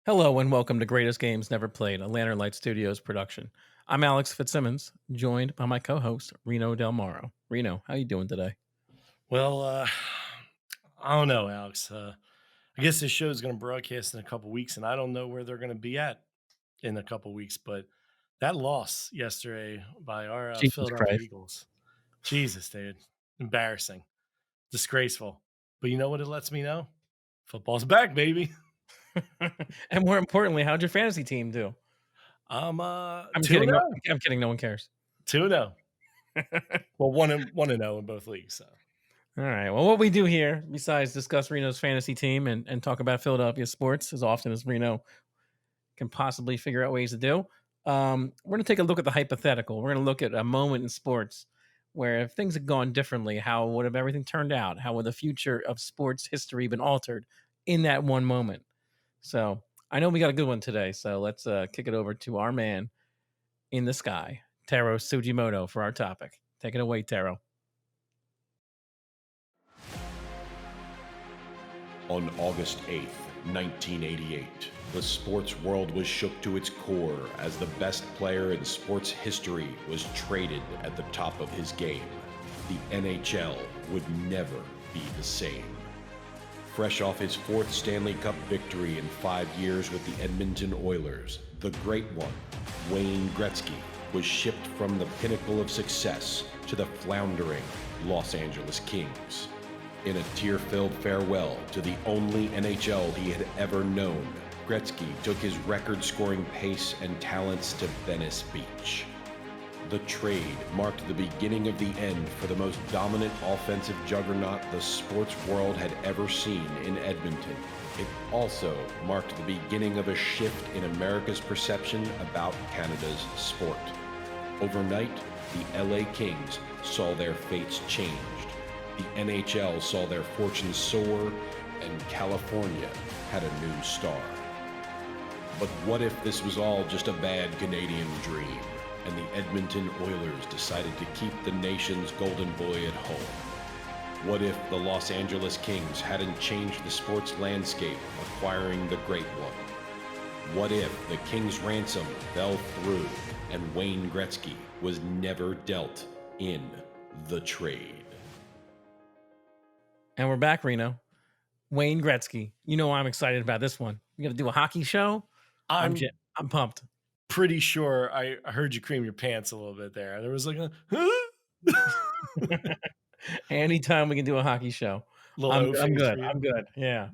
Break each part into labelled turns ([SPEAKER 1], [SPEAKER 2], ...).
[SPEAKER 1] Hello and welcome to Greatest Games Never Played, a Lantern Light Studios production. I'm Alex Fitzsimmons, joined by my co-host Reno Del Maro. Reno, how you doing today?
[SPEAKER 2] Well, I don't know, Alex. I guess this show is going to broadcast in a couple weeks, and I don't know where they're going to be at in a couple weeks. But that loss yesterday by our
[SPEAKER 1] Jesus
[SPEAKER 2] Philadelphia
[SPEAKER 1] Christ!
[SPEAKER 2] Eagles, Jesus, dude, embarrassing, disgraceful. But you know what it lets me know? Football's back, baby.
[SPEAKER 1] And more importantly, how'd your fantasy team do?
[SPEAKER 2] I'm
[SPEAKER 1] I'm
[SPEAKER 2] 2
[SPEAKER 1] kidding.
[SPEAKER 2] and
[SPEAKER 1] No,
[SPEAKER 2] 0.
[SPEAKER 1] I'm kidding. No one cares.
[SPEAKER 2] 2 and 0. Well, 1 and 0 in both leagues. So
[SPEAKER 1] All right. Well, what we do here, besides discuss Reno's fantasy team and talk about Philadelphia sports as often as Reno can possibly figure out ways to do. We're going to take a look at the hypothetical. We're going to look at a moment in sports where if things had gone differently, how would have everything turned out? How would the future of sports history been altered in that one moment? So I know we got a good one today. So let's kick it over to our man in the sky, Taro Sujimoto, for our topic. Take it away, Taro.
[SPEAKER 3] On August 8th, 1988, the sports world was shook to its core as the best player in sports history was traded at the top of his game. The NHL would never be the same. Fresh off his fourth Stanley Cup victory in 5 years with the Edmonton Oilers, the Great One, Wayne Gretzky, was shipped from the pinnacle of success to the floundering Los Angeles Kings. In a tear-filled farewell to the only NHL he had ever known, Gretzky took his record-scoring pace and talents to Venice Beach. The trade marked the beginning of the end for the most dominant offensive juggernaut the sports world had ever seen in Edmonton. It also marked the beginning of a shift in America's perception about Canada's sport. Overnight, the LA Kings saw their fates changed. The NHL saw their fortunes soar, and California had a new star. But what if this was all just a bad Canadian dream, and the Edmonton Oilers decided to keep the nation's golden boy at home? What if the Los Angeles Kings hadn't changed the sports landscape, acquiring the Great One? What if the Kings' ransom fell through, and Wayne Gretzky was never dealt in the trade?
[SPEAKER 1] And we're back, Reno. Wayne Gretzky. You know I'm excited about this one. We got to do a hockey show. I'm j-
[SPEAKER 2] I'm
[SPEAKER 1] I'm pumped.
[SPEAKER 2] pretty sure I heard you cream your pants a little bit there. There was like a huh?
[SPEAKER 1] Anytime we can do a hockey show,
[SPEAKER 2] Little
[SPEAKER 1] I'm
[SPEAKER 2] O
[SPEAKER 1] I'm
[SPEAKER 2] face
[SPEAKER 1] good.
[SPEAKER 2] for you.
[SPEAKER 1] I'm good. Yeah.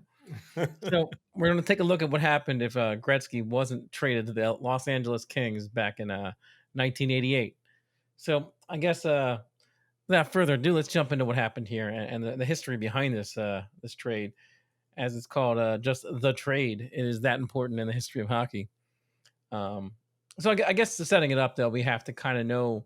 [SPEAKER 1] So we're gonna take a look at what happened if Gretzky wasn't traded to the Los Angeles Kings back in 1988. So I guess without further ado, let's jump into what happened here and the history behind this trade, as it's called, just the trade. It is that important in the history of hockey. Um, so I guess to setting it up, though, we have to kind of know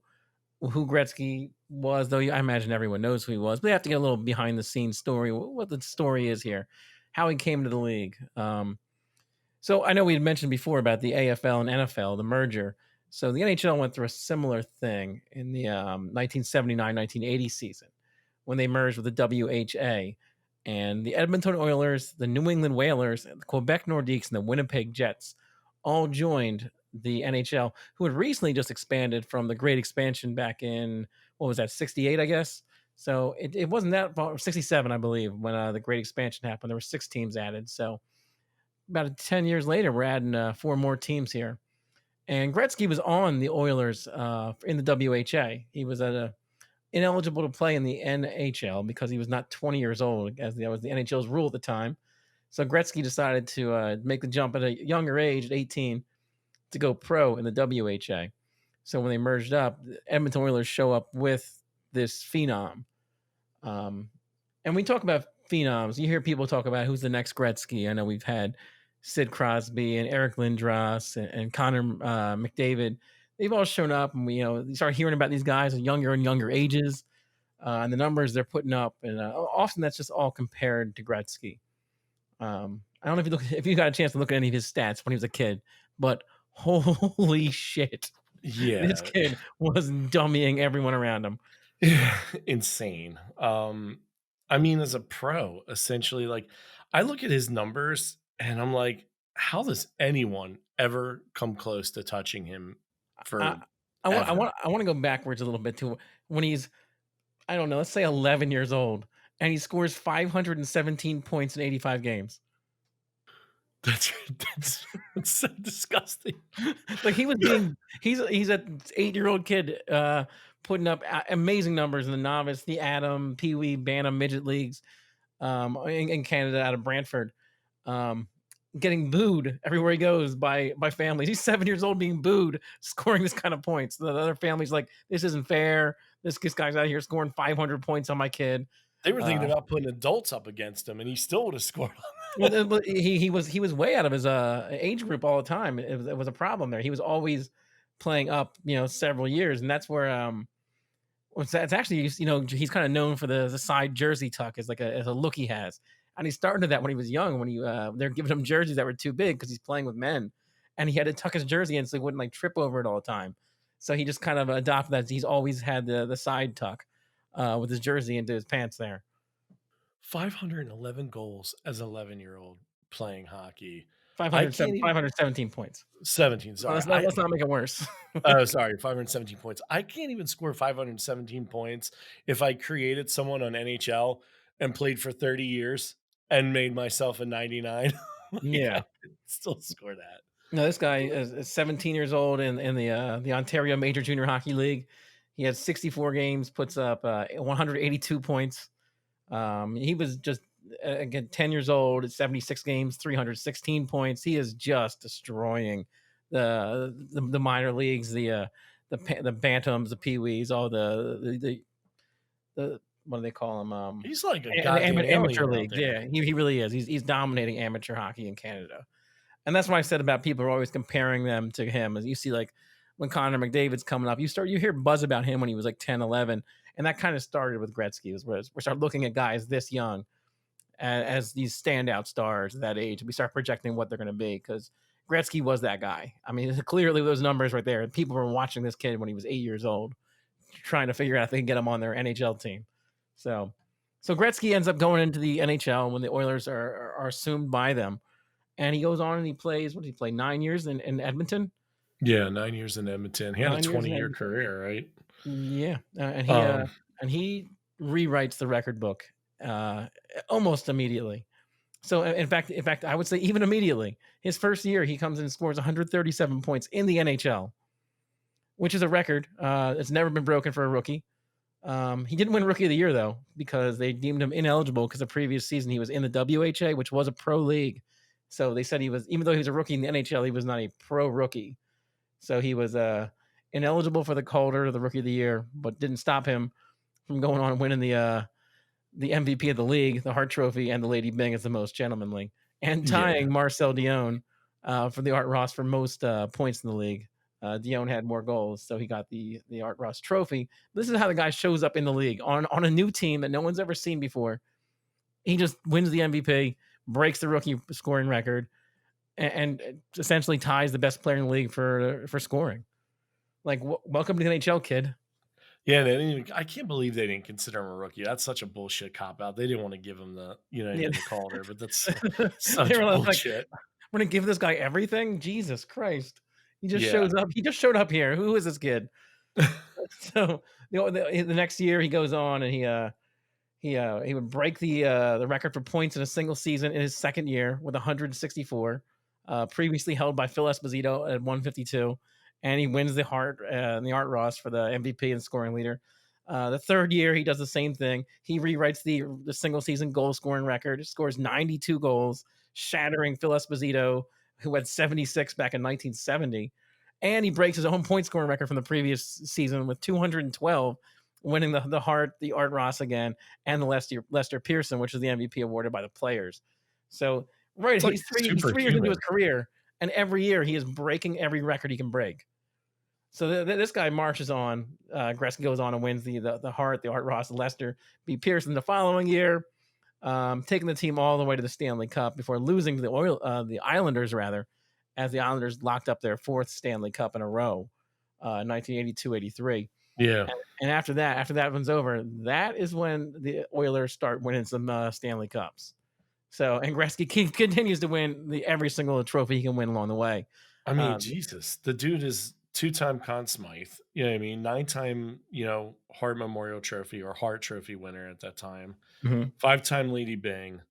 [SPEAKER 1] who Gretzky was, though I imagine everyone knows who he was. But we have to get a little behind the scenes story, what the story is here, how he came to the league. So I know we had mentioned before about the AFL and NFL, the merger. So the NHL went through a similar thing in the 1979-1980 season when they merged with the WHA. And the Edmonton Oilers, the New England Whalers, the Quebec Nordiques, and the Winnipeg Jets all joined the NHL, who had recently just expanded from the Great Expansion back in, what was that, 68, I guess? So it wasn't that far, 67, I believe, when the Great Expansion happened. There were 6 teams added. So about 10 years later, we're adding four more teams here. And Gretzky was on the Oilers in the WHA. He was ineligible to play in the NHL because he was not 20 years old, as that was the NHL's rule at the time. So Gretzky decided to make the jump at a younger age, at 18, to go pro in the WHA. So when they merged up, the Edmonton Oilers show up with this phenom. Um, and we talk about phenoms. You hear people talk about who's the next Gretzky. I know we've had Sid Crosby and Eric Lindros and Connor McDavid. They've all shown up, and we start hearing about these guys at younger and younger ages, and the numbers they're putting up. And often that's just all compared to Gretzky. I don't know if you got a chance to look at any of his stats when he was a kid, but holy shit, this
[SPEAKER 2] Yeah.
[SPEAKER 1] kid was dummying everyone around him.
[SPEAKER 2] Insane. I mean, as a pro, essentially, like I look at his numbers and I'm like, how does anyone ever come close to touching him
[SPEAKER 1] I
[SPEAKER 2] for
[SPEAKER 1] I
[SPEAKER 2] ever?
[SPEAKER 1] want to go backwards a little bit to when he's, I don't know, let's say 11 years old, and he scores 517 points in 85 games.
[SPEAKER 2] That's that's so disgusting.
[SPEAKER 1] Like he's a 8-year-old kid putting up amazing numbers in the novice, the Atom, Pee Wee, Bantam, midget leagues in Canada out of Brantford. Um, Getting booed everywhere he goes by families. He's 7 years old being booed, scoring this kind of points. The other family's like, this isn't fair. This guy's out here scoring 500 points on my kid.
[SPEAKER 2] They were thinking
[SPEAKER 1] Uh,
[SPEAKER 2] about putting adults up against him, and he still would have scored on
[SPEAKER 1] well,
[SPEAKER 2] that.
[SPEAKER 1] he was way out of his age group all the time. It was a problem there. He was always playing up, several years, and that's where it's actually, he's kind of known for the side jersey tuck as like as a look he has, and he started to that when he was young. When they're giving him jerseys that were too big because he's playing with men, and he had to tuck his jersey in so he wouldn't like trip over it all the time. So he just kind of adopted that. He's always had the side tuck with his jersey into his pants there.
[SPEAKER 2] 511 goals as an 11-year-old playing hockey. I
[SPEAKER 1] 507,
[SPEAKER 2] can't even
[SPEAKER 1] 517 points.
[SPEAKER 2] 17,
[SPEAKER 1] Well,
[SPEAKER 2] sorry.
[SPEAKER 1] let's not make it worse.
[SPEAKER 2] Oh, sorry, 517 points. I can't even score 517 points if I created someone on NHL and played for 30 years and made myself a 99. Like,
[SPEAKER 1] Yeah.
[SPEAKER 2] I could still score that.
[SPEAKER 1] No, this guy is 17 years old in the Ontario Major Junior Hockey League. He has 64 games, puts up 182 points. He was just again 10 years old at 76 games, 316 points. He is just destroying the minor leagues, the bantams, the peewees, all the what do they call them?
[SPEAKER 2] He's like a
[SPEAKER 1] And
[SPEAKER 2] goddamn
[SPEAKER 1] amateur
[SPEAKER 2] alien out
[SPEAKER 1] leagues.
[SPEAKER 2] there.
[SPEAKER 1] Yeah, he really is. He's dominating amateur hockey in Canada. And that's what I said about people are always comparing them to him. As you see, like when Connor McDavid's coming up, you hear buzz about him when he was like 10, 11. And that kind of started with Gretzky, we start looking at guys this young as these standout stars at that age. We start projecting what they're going to be because Gretzky was that guy. I mean, clearly those numbers right there. People were watching this kid when he was 8 years old, trying to figure out if they can get him on their NHL team. So, so Gretzky ends up going into the NHL when the Oilers are assumed by them, and he goes on and he plays. What did he play? 9 years in Edmonton.
[SPEAKER 2] Yeah, 9 years in Edmonton. He had a
[SPEAKER 1] 9 years in
[SPEAKER 2] 20-year
[SPEAKER 1] Edmonton.
[SPEAKER 2] career, right?
[SPEAKER 1] Yeah,
[SPEAKER 2] Um,
[SPEAKER 1] and he rewrites the record book uh, almost immediately. So in fact, I would say even immediately. His first year, he comes in and scores 137 points in the NHL, which is a record. It's never been broken for a rookie. He didn't win Rookie of the Year though because they deemed him ineligible because the previous season he was in the WHA, which was a pro league. So they said he was, even though he was a rookie in the NHL, he was not a pro rookie. So he was ineligible for the Calder, the Rookie of the Year, but didn't stop him from going on and winning the MVP of the league, the Hart Trophy, and the Lady Byng as the most gentlemanly, and
[SPEAKER 2] yeah.
[SPEAKER 1] tying Marcel Dion for the Art Ross for most points in the league. Dion had more goals, so he got the Art Ross Trophy. This is how the guy shows up in the league on a new team that no one's ever seen before. He just wins the MVP, breaks the rookie scoring record, and essentially ties the best player in the league for scoring. Like, welcome to the NHL, kid.
[SPEAKER 2] Yeah, they didn't even I can't believe they didn't consider him a rookie. That's such a bullshit cop out. They didn't wanna give him the
[SPEAKER 1] Yeah.
[SPEAKER 2] the Calder, but that's
[SPEAKER 1] They
[SPEAKER 2] such
[SPEAKER 1] were like,
[SPEAKER 2] bullshit.
[SPEAKER 1] we're gonna give this guy everything. Jesus Christ! He just
[SPEAKER 2] Yeah.
[SPEAKER 1] shows up. He just showed up here. Who is this kid? So the next year he goes on and he would break the record for points in a single season in his second year with 164, previously held by Phil Esposito at 152, and he wins the Art Ross for the MVP and scoring leader. The third year he does the same thing. He rewrites the single season goal scoring record, scores 92 goals, shattering Phil Esposito, who had 76 back in 1970. And he breaks his own point scoring record from the previous season with 212, winning the Hart, the Art Ross again, and the Lester Pearson, which is the MVP awarded by the players. So, right,
[SPEAKER 2] It's like
[SPEAKER 1] he's 3 years into his
[SPEAKER 2] superhuman.
[SPEAKER 1] career, and every year he is breaking every record he can break. So this guy marches on. Gretzky goes on and wins the Hart, the Art Ross, and Lester B. Pearson the following year, taking the team all the way to the Stanley Cup before losing to the Islanders rather, as the Islanders locked up their fourth Stanley Cup in a row, 1982-83.
[SPEAKER 2] Yeah.
[SPEAKER 1] And after that one's over, that is when the Oilers start winning some Stanley Cups. So, and Gretzky continues to win every single trophy he can win along the way.
[SPEAKER 2] I mean,
[SPEAKER 1] Um,
[SPEAKER 2] Jesus, the dude is two-time Conn Smythe, you know what I mean? Nine-time, Hart Memorial Trophy or Hart Trophy winner at that time.
[SPEAKER 1] mhm.
[SPEAKER 2] Five-time Lady Byng,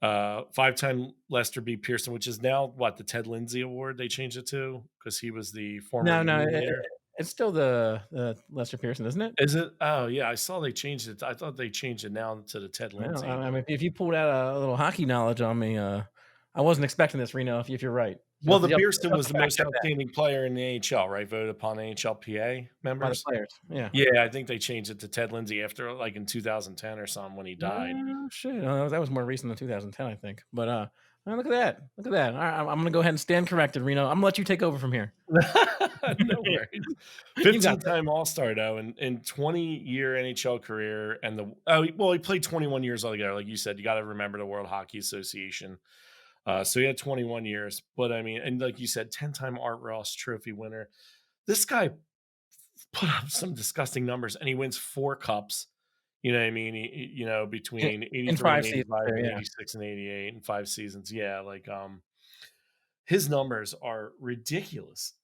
[SPEAKER 2] five-time Lester B. Pearson, which is now what, the Ted Lindsay Award they changed it to because he was the former
[SPEAKER 1] No, no,
[SPEAKER 2] Union leader?
[SPEAKER 1] it's still the Lester Pearson, isn't it?
[SPEAKER 2] Is it? Oh, yeah, I saw they changed it. I thought they changed it now to the Ted
[SPEAKER 1] I don't
[SPEAKER 2] Lindsay,
[SPEAKER 1] I
[SPEAKER 2] but
[SPEAKER 1] mean, if you pulled out a little hockey knowledge on me, I wasn't expecting this, Reno, if you're right.
[SPEAKER 2] well, the
[SPEAKER 1] You'll
[SPEAKER 2] Pearson
[SPEAKER 1] have
[SPEAKER 2] was
[SPEAKER 1] to
[SPEAKER 2] the
[SPEAKER 1] fact
[SPEAKER 2] most
[SPEAKER 1] check that
[SPEAKER 2] outstanding player in the AHL, right? Voted upon NHLPA
[SPEAKER 1] by the
[SPEAKER 2] members.
[SPEAKER 1] players. Yeah.
[SPEAKER 2] Yeah, I think they changed it to Ted Lindsay after, like, in 2010 or something when he died.
[SPEAKER 1] Oh, shit. That was more recent than 2010, I think. But, look at that. Look at that. Alright, I'm gonna go ahead and stand corrected, Reno. I'm gonna let you take over from here.
[SPEAKER 2] No worries.
[SPEAKER 1] You got this.
[SPEAKER 2] 15-time All-Star, though, in 20-year NHL career and he played 21 years altogether, like you said, you gotta remember the World Hockey Association. So he had 21 years, but, I mean and like you said, 10-time Art Ross Trophy winner. This guy put up some disgusting numbers, and he wins 4 cups. You know what I mean?
[SPEAKER 1] In
[SPEAKER 2] Between
[SPEAKER 1] in
[SPEAKER 2] 83 and
[SPEAKER 1] 5 seasons
[SPEAKER 2] 85
[SPEAKER 1] there,
[SPEAKER 2] and
[SPEAKER 1] yeah.
[SPEAKER 2] 86 and 88 and 5 seasons. Yeah, like, his numbers are ridiculous.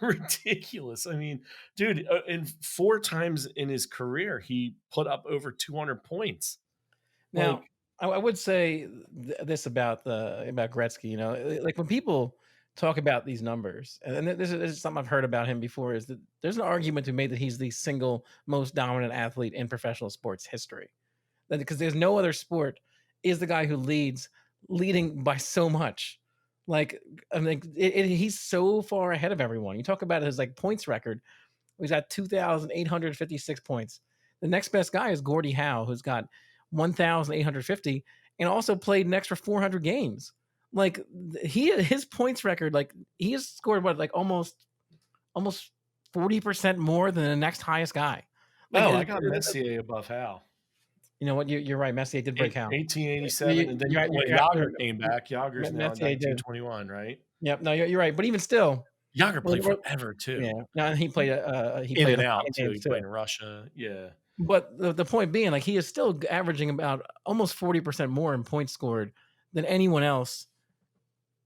[SPEAKER 2] Ridiculous. I mean, dude, and 4 times in his career, he put up over 200 points.
[SPEAKER 1] Now,
[SPEAKER 2] Like,
[SPEAKER 1] I would say this about Gretzky, like when people talk about these numbers, and this is something I've heard about him before, is that there's an argument to be made that he's the single most dominant athlete in professional sports history. That because there's no other sport is the guy who leading by so much. Like, I mean, he's so far ahead of everyone. You talk about his like points record. He's got 2,856 points. The next best guy is Gordie Howe, who's got 1,850 and also played an extra 400 games. Like his points record, like he has scored what, like almost 40% more than the next highest guy. Like,
[SPEAKER 2] oh, I got Messier above Howe.
[SPEAKER 1] you know what? You're right. Messier did break Howe.
[SPEAKER 2] 1887, and then
[SPEAKER 1] You're
[SPEAKER 2] when
[SPEAKER 1] right.
[SPEAKER 2] Yager came back, Yager's now in
[SPEAKER 1] Messier did.
[SPEAKER 2] 1921, right?
[SPEAKER 1] Yep. No, you're right. But even still,
[SPEAKER 2] Yager
[SPEAKER 1] well,
[SPEAKER 2] played forever
[SPEAKER 1] yeah.
[SPEAKER 2] too.
[SPEAKER 1] No, and he
[SPEAKER 2] In
[SPEAKER 1] played
[SPEAKER 2] and
[SPEAKER 1] a
[SPEAKER 2] out too.
[SPEAKER 1] games
[SPEAKER 2] He
[SPEAKER 1] too.
[SPEAKER 2] played in Russia. Yeah.
[SPEAKER 1] But the point being, like, he is still averaging about almost 40% more in points scored than anyone else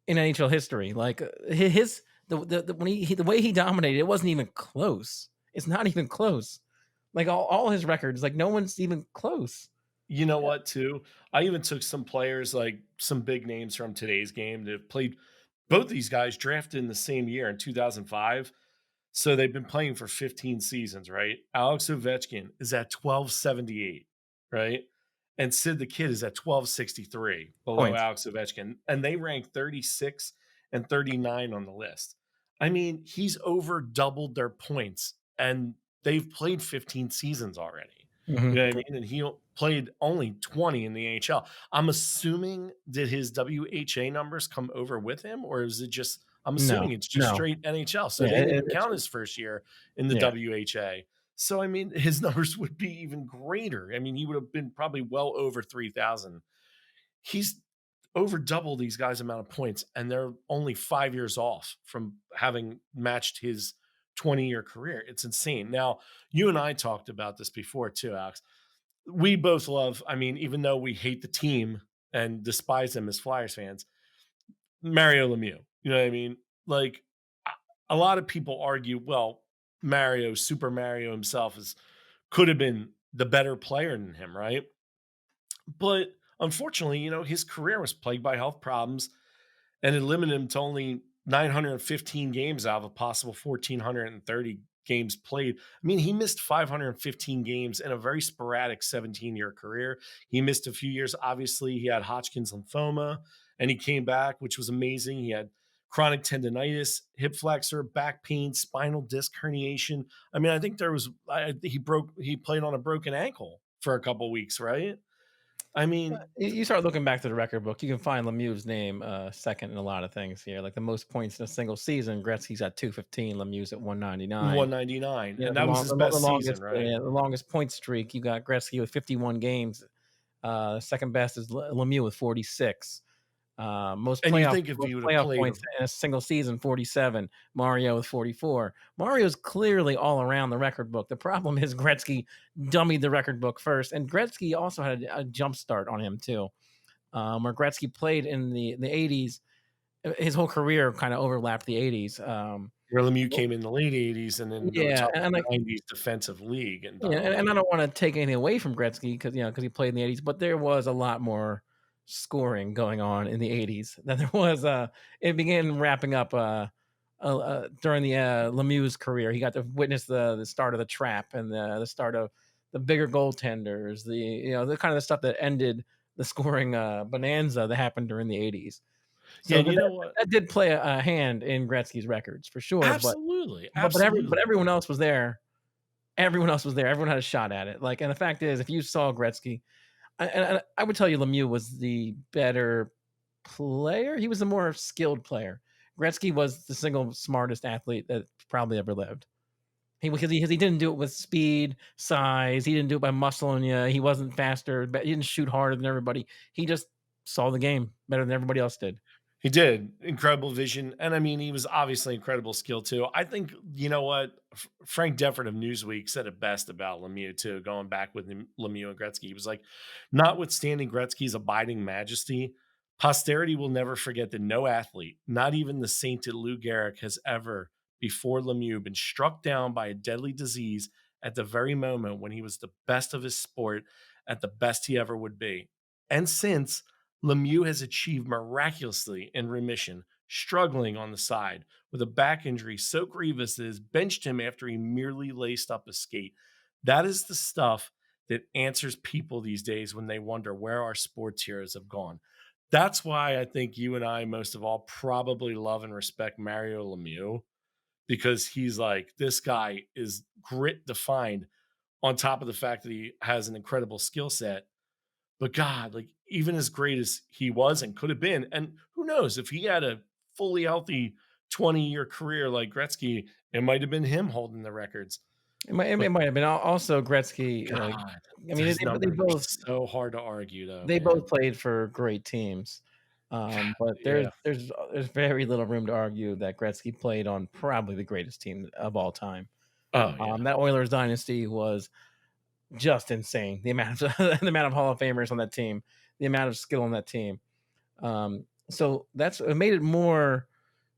[SPEAKER 1] in NHL history. Like, his the when the way he dominated, it wasn't even close. It's not even close. Like, all his records, like, no one's even close.
[SPEAKER 2] You know what, too? I even took some players, like some big names from today's game that have played both these guys drafted in the same year in 2005. So they've been playing for 15 seasons, right? Alex Ovechkin is at 1278, right? And Sid the Kid is at 1263 below
[SPEAKER 1] Points.
[SPEAKER 2] Alex Ovechkin. And they rank 36 and 39 on the list. I mean, he's over doubled their points and they've played 15 seasons already. You
[SPEAKER 1] Mhm.
[SPEAKER 2] know what I mean? And he played only 20 in the AHL. I'm assuming did his WHA numbers come over with him, or is it just I'm
[SPEAKER 1] No,
[SPEAKER 2] assuming it's just
[SPEAKER 1] no.
[SPEAKER 2] straight NHL. So
[SPEAKER 1] Yeah,
[SPEAKER 2] they didn't even
[SPEAKER 1] it's
[SPEAKER 2] count his first year in the
[SPEAKER 1] yeah.
[SPEAKER 2] WHA. So I mean, his numbers would be even greater. I mean, he would have been probably well over 3,000. He's over double these guys' amount of points, and they're only 5 years off from having matched his 20-year career. It's insane. Now, you and I talked about this before too, Alex. We both love, I mean, even though we hate the team and despise them as Flyers fans, Mario Lemieux. You know what I mean? Like a lot of people argue, well, Super Mario himself could have been the better player than him, right? But unfortunately, his career was plagued by health problems and it limited him to only 915 games out of a possible 1,430 games played. I mean, he missed 515 games in a very sporadic 17-year career. He missed a few years. Obviously, he had Hodgkin's lymphoma and he came back, which was amazing. He had chronic tendonitis, hip flexor, back pain, spinal disc herniation. I mean, I think he played on a broken ankle for a couple weeks, right? I mean,
[SPEAKER 1] You start looking back to the record book, you can find Lemieux's name second in a lot of things here. Like the most points in a single season, Gretzky's at 215, Lemieux's at 199.
[SPEAKER 2] 199,
[SPEAKER 1] You know,
[SPEAKER 2] and that was his best season,
[SPEAKER 1] longest
[SPEAKER 2] right?
[SPEAKER 1] the longest point streak, you got Gretzky with 51 games. Second best is Lemieux with 46.
[SPEAKER 2] And you think if he
[SPEAKER 1] Most
[SPEAKER 2] would have
[SPEAKER 1] playoff
[SPEAKER 2] played
[SPEAKER 1] points in a single season, 47. Mario with 44. Mario's clearly all around the record book. The problem is Gretzky dummied the record book first, and Gretzky also had a jump start on him too. where Gretzky played in the 80s. His whole career kind of overlapped the 80s.
[SPEAKER 2] Where Lemieux came in the late '80s, and then the
[SPEAKER 1] Yeah,
[SPEAKER 2] tough
[SPEAKER 1] and like
[SPEAKER 2] '90s defensive league and
[SPEAKER 1] yeah, and I
[SPEAKER 2] dominated.
[SPEAKER 1] don't want to take anything away from Gretzky because because he played in the 80s, but there was a lot more scoring going on in the 80s than there was. It began wrapping up during the Lemieux's career. He got to witness the start of the trap and the start of the bigger goaltenders, the kind of the stuff that ended the scoring bonanza that happened during the 80s.
[SPEAKER 2] Yeah,
[SPEAKER 1] So
[SPEAKER 2] and you know what?
[SPEAKER 1] that did play a hand in Gretzky's records for sure,
[SPEAKER 2] Absolutely,
[SPEAKER 1] but
[SPEAKER 2] absolutely.
[SPEAKER 1] everyone else was there. Everyone else was there. Everyone had a shot at it. Like, and the fact is, if you saw Gretzky, I would tell you Lemieux was the better player. He was the more skilled player. Gretzky was the single smartest athlete that probably ever lived. Because he didn't do it with speed, size. He didn't do it by muscling you. He wasn't faster, but he didn't shoot harder than everybody. He just saw the game better than everybody else did.
[SPEAKER 2] He did. Incredible vision, and I mean, he was obviously incredible skill too. I think you know what? Frank Deford of Newsweek said it best about Lemieux too, going back with Lemieux and Gretzky. He was like, "Notwithstanding Gretzky's abiding majesty, posterity will never forget that no athlete, not even the sainted Lou Gehrig, has ever before Lemieux been struck down by a deadly disease at the very moment when he was the best of his sport, at the best he ever would be, and since." Lemieux has achieved miraculously in remission, struggling on the side with a back injury so grievous that has benched him after he merely laced up a skate. That is the stuff that answers people these days when they wonder where our sports heroes have gone. That's why I think you and I, most of all, probably love and respect Mario Lemieux because he's like, this guy is grit defined on top of the fact that he has an incredible skill set, but God, like even as great as he was and could have been, and who knows if he had a fully healthy 20-year career like Gretzky, it might have been him holding the records.
[SPEAKER 1] It
[SPEAKER 2] But
[SPEAKER 1] might have been also Gretzky.
[SPEAKER 2] God,
[SPEAKER 1] I mean,
[SPEAKER 2] his
[SPEAKER 1] they
[SPEAKER 2] numbers are
[SPEAKER 1] both
[SPEAKER 2] so hard to argue, though,
[SPEAKER 1] they both
[SPEAKER 2] man.
[SPEAKER 1] played for great teams. But
[SPEAKER 2] Yeah.
[SPEAKER 1] there's very little room to argue that Gretzky played on probably the greatest team of all time.
[SPEAKER 2] Oh yeah.
[SPEAKER 1] That Oilers dynasty was just insane. The amount of Hall of Famers on that team, the amount of skill on that team. So that's it made it more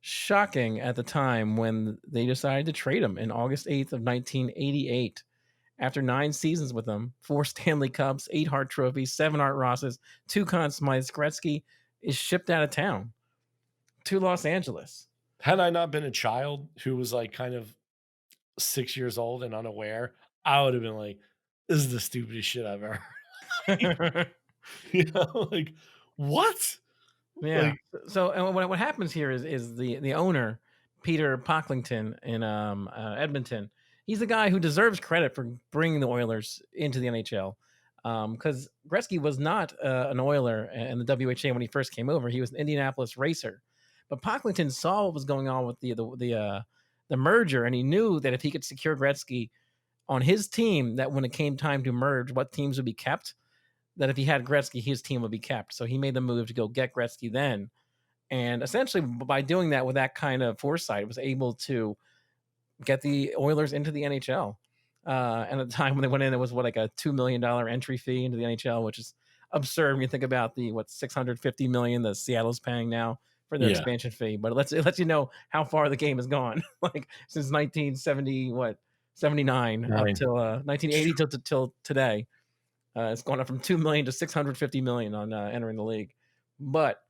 [SPEAKER 1] shocking at the time when they decided to trade him in August 8th of 1988. After 9 seasons with him, 4 Stanley Cups, 8 Hart trophies, 7 Art Rosses, 2 Conn Smythes, Gretzky is shipped out of town to Los Angeles.
[SPEAKER 2] Had I not been a child who was like kind of 6 years old and unaware, I would have been like, "This is the stupidest shit I've ever." Heard." Like what?
[SPEAKER 1] Yeah.
[SPEAKER 2] Like
[SPEAKER 1] So, and what happens here is the owner, Peter Pocklington in Edmonton. He's the guy who deserves credit for bringing the Oilers into the NHL. Because Gretzky was not an Oiler in the WHA when he first came over. He was an Indianapolis racer. But Pocklington saw what was going on with the merger, and he knew that if he could secure Gretzky on his team, that when it came time to merge, what teams would be kept, that if he had Gretzky, his team would be kept. So he made the move to go get Gretzky then. And essentially, by doing that with that kind of foresight, was able to get the Oilers into the NHL. And at the time when they went in, it was what, like a $2 million entry fee into the NHL, which is absurd when you think about the 650 million that Seattle's paying now for their
[SPEAKER 2] yeah.
[SPEAKER 1] expansion fee. But it lets you know how far the game has gone, like since 1970, 79 up
[SPEAKER 2] Right.
[SPEAKER 1] till 1980 till today. It's gone up from 2 million to 650 million on entering the league. But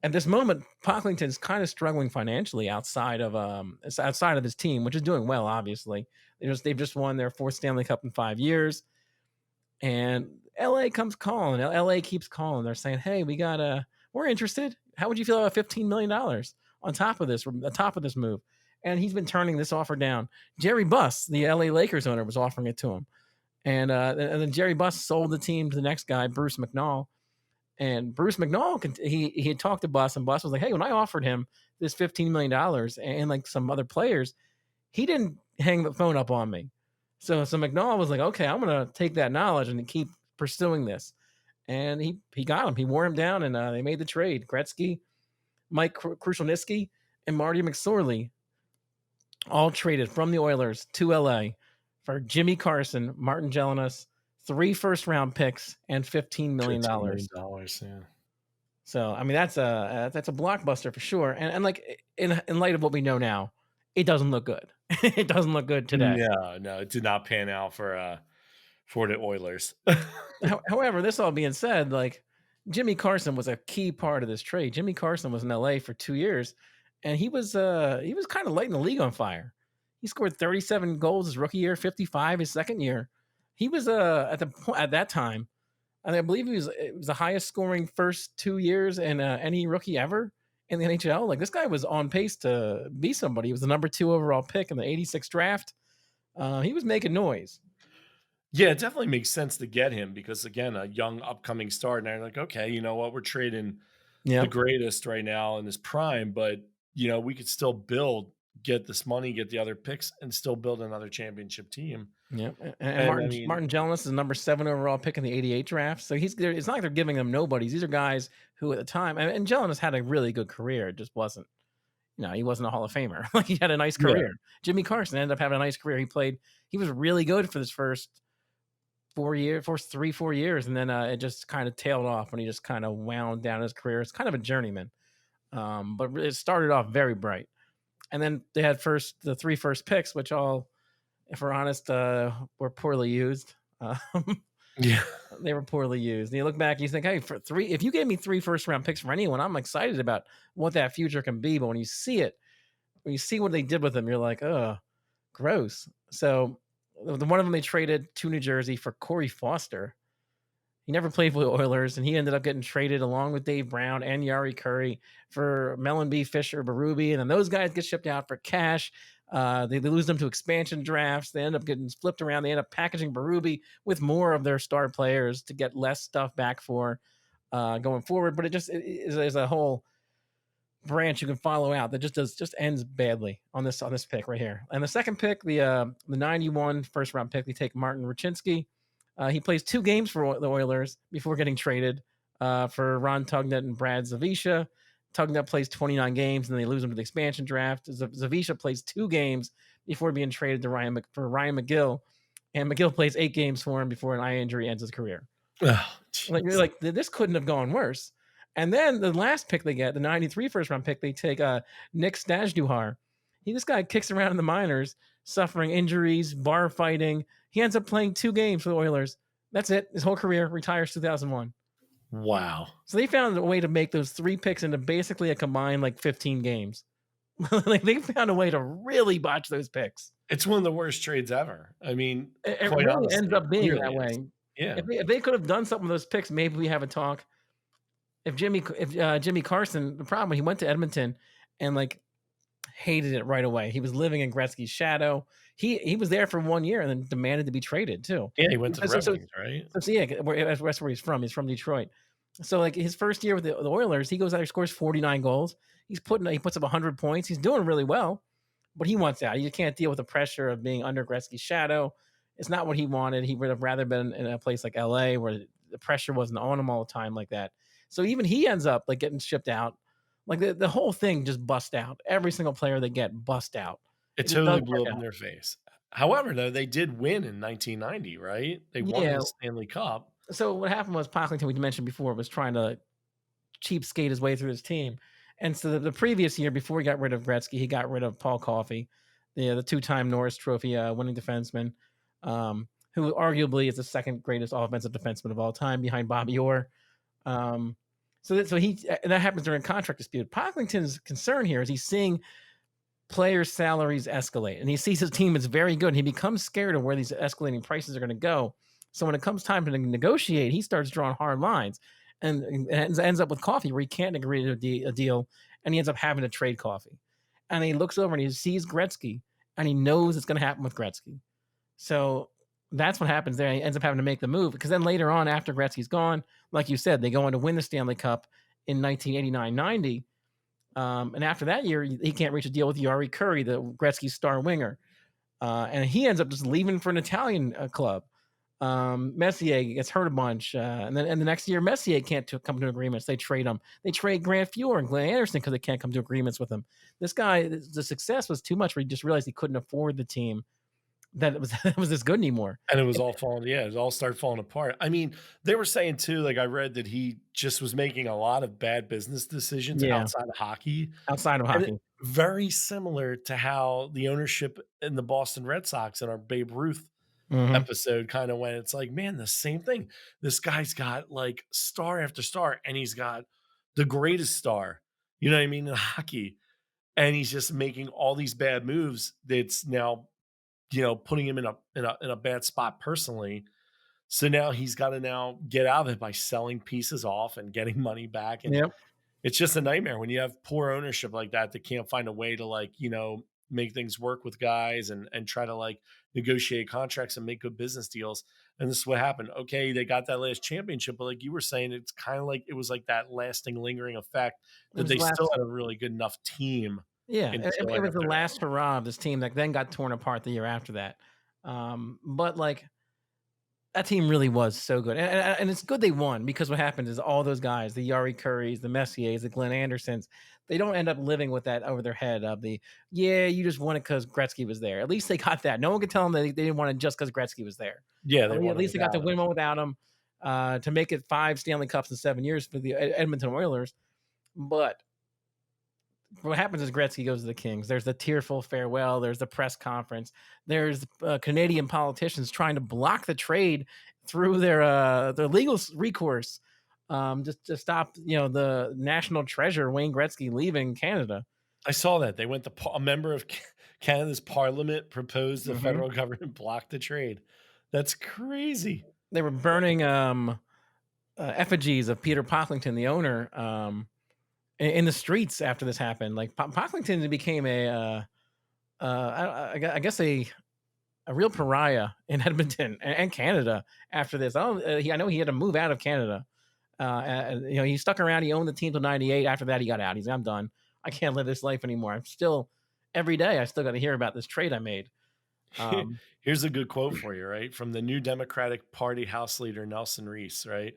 [SPEAKER 1] at this moment, Pocklington's kind of struggling financially outside of his team, which is doing well. Obviously, they've just won their 4th Stanley Cup in 5 years, and LA comes calling. LA keeps calling. They're saying, "Hey, we're interested. How would you feel about $15 million on top of this move?" And he's been turning this offer down. Jerry Buss, the LA Lakers owner, was offering it to him. And then Jerry Buss sold the team to the next guy, Bruce McNall. And Bruce McNall, he had talked to Buss, and Buss was like, "Hey, when I offered him this $15 million and like some other players, he didn't hang the phone up on me." So McNall was like, "Okay, I'm gonna take that knowledge and keep pursuing this." And he got him. He wore him down, and they made the trade. Gretzky, Mike Krushelnyski, and Marty McSorley all traded from the Oilers to LA for Jimmy Carson, Martin Gelinas, 3 first round picks, and $15 million.
[SPEAKER 2] $15 million. Yeah.
[SPEAKER 1] So I mean, that's a blockbuster for sure. And like in light of what we know now, it doesn't look good. It doesn't look good today.
[SPEAKER 2] No, no, it did not pan out for the Oilers.
[SPEAKER 1] However, this all being said, like Jimmy Carson was a key part of this trade. Jimmy Carson was in LA for 2 years, and he was kind of lighting the league on fire. He scored 37 goals his rookie year, 55 his second year. He was at that time, and I believe it was the highest scoring first 2 years in any rookie ever in the NHL. Like this guy was on pace to be somebody. He was the number 2 overall pick in the '86 draft. He was making noise.
[SPEAKER 2] Yeah, it definitely makes sense to get him because again, a young upcoming star, and they're like, okay, you know what, we're trading the
[SPEAKER 1] Yep.
[SPEAKER 2] greatest right now in his prime, but we could still build, get this money, get the other picks, and still build another championship team.
[SPEAKER 1] Yeah, and
[SPEAKER 2] And I
[SPEAKER 1] Martin
[SPEAKER 2] mean,
[SPEAKER 1] Jones is number 7 overall pick in the '88 draft, so he's there. It's not like they're giving them nobodies. These are guys who at the time, and Jones had a really good career. It just wasn't, he wasn't a Hall of Famer. Like he had a nice
[SPEAKER 2] yeah,
[SPEAKER 1] career. Jimmy Carson ended up having a nice career. He was really good for this first 4 years, and then it just kind of tailed off when he just kind of wound down his career. It's kind of a journeyman, but it started off very bright. And then they had the 3 first picks, which all, if we're honest, were poorly used.
[SPEAKER 2] yeah.
[SPEAKER 1] They were poorly used. And you look back, you think, hey, for 3, if you gave me 3 first round picks for anyone, I'm excited about what that future can be. But when you see it, when you see what they did with them, you're like, oh, gross. So the one of them they traded to New Jersey for Corey Foster. He never played for the Oilers, and he ended up getting traded along with Dave Brown and Yari Curry for Mellenby, Fisher, Berube, and then those guys get shipped out for cash. They lose them to expansion drafts. They end up getting flipped around. They end up packaging Berube with more of their star players to get less stuff back for going forward. But it is a whole branch you can follow out that just ends badly on this pick right here. And the second pick, the 91 first round pick, they take Martin Rucinski. He plays 2 games for the Oilers before getting traded for Ron Tugnutt and Brad Zavisha. Tugnutt plays 29 games, and then they lose him to the expansion draft. Zavisha plays 2 games before being traded to Ryan McGill, and McGill plays 8 games for him before an eye injury ends his career.
[SPEAKER 2] Oh,
[SPEAKER 1] Like you're
[SPEAKER 2] jeez.
[SPEAKER 1] like, this couldn't have gone worse. And then the last pick they get, the 93 first round pick, they take Nick Stajduhar. This guy kicks around in the minors, suffering injuries, bar fighting. He ends up playing 2 games for the Oilers. That's it. His whole career, retires 2001.
[SPEAKER 2] Wow.
[SPEAKER 1] So they found a way to make those 3 picks into basically a combined like 15 games. Like they found a way to really botch those picks.
[SPEAKER 2] It's one of the worst trades ever. I mean,
[SPEAKER 1] It
[SPEAKER 2] quite
[SPEAKER 1] really ends
[SPEAKER 2] honestly, it
[SPEAKER 1] up being that
[SPEAKER 2] clearly is.
[SPEAKER 1] way.
[SPEAKER 2] Yeah.
[SPEAKER 1] If they could have done something with those picks, maybe we have a talk. If Jimmy Carson, the problem, he went to Edmonton and like hated it right away. He was living in Gretzky's shadow. He was there for 1 year and then demanded to be traded too.
[SPEAKER 2] Yeah, he went to the
[SPEAKER 1] So,
[SPEAKER 2] Red
[SPEAKER 1] so,
[SPEAKER 2] Wings, right?
[SPEAKER 1] yeah, that's where he's from. He's from Detroit. So like his first year with the Oilers, he goes out and scores 49 goals. He puts up 100 points. He's doing really well, but he wants out. He can't deal with the pressure of being under Gretzky's shadow. It's not what he wanted. He would have rather been in a place like LA where the pressure wasn't on him all the time like that. So even he ends up like getting shipped out. Like the whole thing just bust out. Every single player they get bust out.
[SPEAKER 2] It
[SPEAKER 1] It just doesn't
[SPEAKER 2] totally blew
[SPEAKER 1] work
[SPEAKER 2] up in
[SPEAKER 1] out.
[SPEAKER 2] their face. However, though, they did win in 1990, right? They won
[SPEAKER 1] Yeah.
[SPEAKER 2] the Stanley Cup.
[SPEAKER 1] So what happened was Pocklington, we mentioned before, was trying to cheapskate his way through his team. And so the previous year, before he got rid of Gretzky, he got rid of Paul Coffey, the 2-time Norris Trophy winning defenseman, who arguably is the second greatest offensive defenseman of all time behind Bobby Orr. That happens during contract dispute. Pocklington's concern here is he's seeing players' salaries escalate, and he sees his team is very good. And he becomes scared of where these escalating prices are going to go. So when it comes time to negotiate, he starts drawing hard lines, and ends up with Coffey where he can't agree to a deal, and he ends up having to trade Coffey. And he looks over and he sees Gretzky, and he knows it's going to happen with Gretzky. So that's what happens there. He ends up having to make the move because then later on, after Gretzky's gone, like you said, they go on to win the Stanley Cup in 1989-90. And after that year, he can't reach a deal with Yari Curry, the Gretzky star winger. And he ends up just leaving for an Italian club. Messier gets hurt a bunch. And the next year, Messier can't come to agreements. They trade him. They trade Grant Fuhr and Glenn Anderson because they can't come to agreements with him. This guy, the success was too much where he just realized he couldn't afford the team that it was that was this good anymore.
[SPEAKER 2] And it was all falling, yeah, it all started falling apart. I mean, they were saying too, like I read that he just was making a lot of bad business decisions
[SPEAKER 1] Yeah,
[SPEAKER 2] outside of hockey,
[SPEAKER 1] outside of
[SPEAKER 2] and it
[SPEAKER 1] hockey.
[SPEAKER 2] very similar to how the ownership in the Boston Red Sox in our Babe Ruth
[SPEAKER 1] Mhm.
[SPEAKER 2] episode kind of went. It's like, man, the same thing. This guy's got like star after star, and he's got the greatest star, you know what I mean, in hockey. And he's just making all these bad moves that's now, putting him in a bad spot personally. So now he's got to now get out of it by selling pieces off and getting money back. And
[SPEAKER 1] Yep.
[SPEAKER 2] it's just a nightmare when you have poor ownership like that that can't find a way to like, make things work with guys and try to like negotiate contracts and make good business deals. And this is what happened. Okay, they got that last championship, but like you were saying, it's kind of like it was like that lasting, lingering effect
[SPEAKER 1] It
[SPEAKER 2] that
[SPEAKER 1] was
[SPEAKER 2] they
[SPEAKER 1] the
[SPEAKER 2] still
[SPEAKER 1] last
[SPEAKER 2] had a really good enough team
[SPEAKER 1] Yeah,
[SPEAKER 2] until
[SPEAKER 1] it was the
[SPEAKER 2] after that.
[SPEAKER 1] last hurrah of this team that then got torn apart the year after that. But, like, that team really was so good, and it's good they won because what happened is all those guys, the Yari Currys, the Messiers, the Glenn Andersons, they don't end up living with that over their head of the, "Yeah, you just won it because Gretzky was there." At least they got that. No one could tell them that they didn't want it just because Gretzky was there.
[SPEAKER 2] Yeah,
[SPEAKER 1] At
[SPEAKER 2] they
[SPEAKER 1] lea
[SPEAKER 2] won
[SPEAKER 1] at
[SPEAKER 2] it
[SPEAKER 1] least they got to
[SPEAKER 2] without him.
[SPEAKER 1] win one without him, to make it 5 Stanley Cups in 7 years for the Edmonton Oilers, but what happens is Gretzky goes to the Kings. There's the tearful farewell. There's the press conference. There's Canadian politicians trying to block the trade through their legal recourse, just to stop the national treasure Wayne Gretzky leaving Canada.
[SPEAKER 2] I saw that. They went to a member of Canada's parliament proposed the
[SPEAKER 1] Hmm.
[SPEAKER 2] federal government block the trade. That's crazy.
[SPEAKER 1] They were burning effigies of Peter Pocklington, the owner, in the streets after this happened. Like Pocklington became I guess a real pariah in Edmonton and Canada after this. I know he had to move out of Canada. He stuck around. He owned the team till '98. After that, he got out. He's like, I'm done. I can't live this life anymore. I'm still every day. I still got to hear about this trade I made. Um,
[SPEAKER 2] Here's a good quote for you, right? From the new Democratic Party House leader, Nelson Reese, right?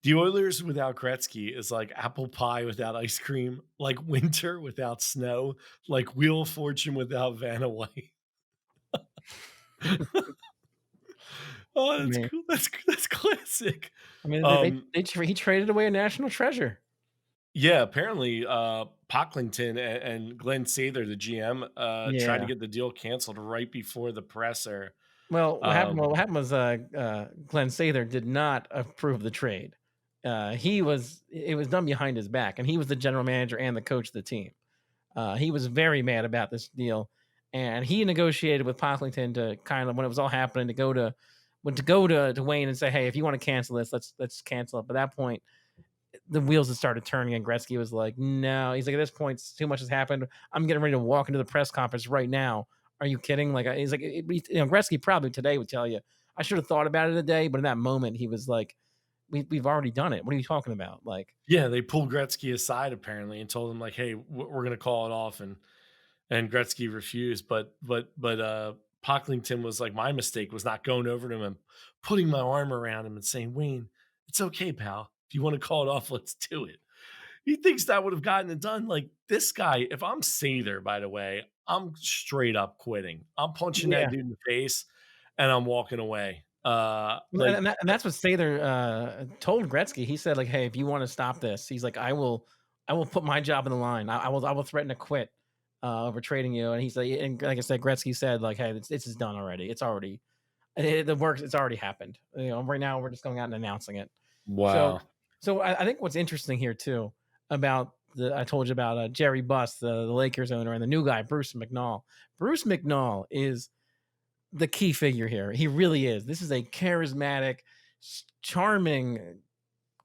[SPEAKER 2] The Oilers without Gretzky is like apple pie without ice cream, like winter without snow, like Wheel of Fortune without Vanna White. Oh,
[SPEAKER 1] I
[SPEAKER 2] that's
[SPEAKER 1] mean,
[SPEAKER 2] cool. That's classic.
[SPEAKER 1] they
[SPEAKER 2] Um,
[SPEAKER 1] he traded away a national treasure.
[SPEAKER 2] Yeah, apparently, Pocklington and Glenn Sather, the GM, tried to
[SPEAKER 1] Yeah.
[SPEAKER 2] get the deal canceled right before the presser.
[SPEAKER 1] Well,
[SPEAKER 2] Um,
[SPEAKER 1] what happened was Glenn Sather did not approve the trade. It was done behind his back, and he was the general manager and the coach of the team. He was very mad about this deal, and he negotiated with Pocklington to kind of when it was all happening to go to Wayne and say, "Hey, if you want to cancel this, let's cancel it." But at that point, the wheels had started turning, and Gretzky was like, "No." He's like, "At this point, too much has happened. I'm getting ready to walk into the press conference right now. Are you kidding?" Like he's like, Gretzky probably today would tell you, "I should have thought about it today," but in that moment, he was like, we've already done it. What are you talking about?" Like,
[SPEAKER 2] yeah, they pulled Gretzky aside apparently and told him like, "Hey, we're going to call it off," and Gretzky refused. But Pocklington was like, "My mistake was not going over to him and putting my arm around him and saying, Wayne, it's okay, pal. If you want to call it off, let's do it." He thinks that would have gotten it done. Like this guy, if I'm Sather, by the way, I'm straight up quitting. I'm punching that
[SPEAKER 1] yeah.
[SPEAKER 2] dude in the face and I'm walking away.
[SPEAKER 1] Well, and that's what Sather told Gretzky. He said, like, "Hey, if you want to stop this," he's like, I will put my job on the line. I will threaten to quit over trading you." And he's like, and like I said, Gretzky said, like, "Hey, this is done already. It's already the works. It's already happened. Right now we're just going out and announcing it." So,
[SPEAKER 2] wow.
[SPEAKER 1] I think what's interesting here too about I told you about Jerry Buss, the Lakers owner, and the new guy Bruce McNall. Bruce McNall is the key figure here. He really is. This is a charismatic, charming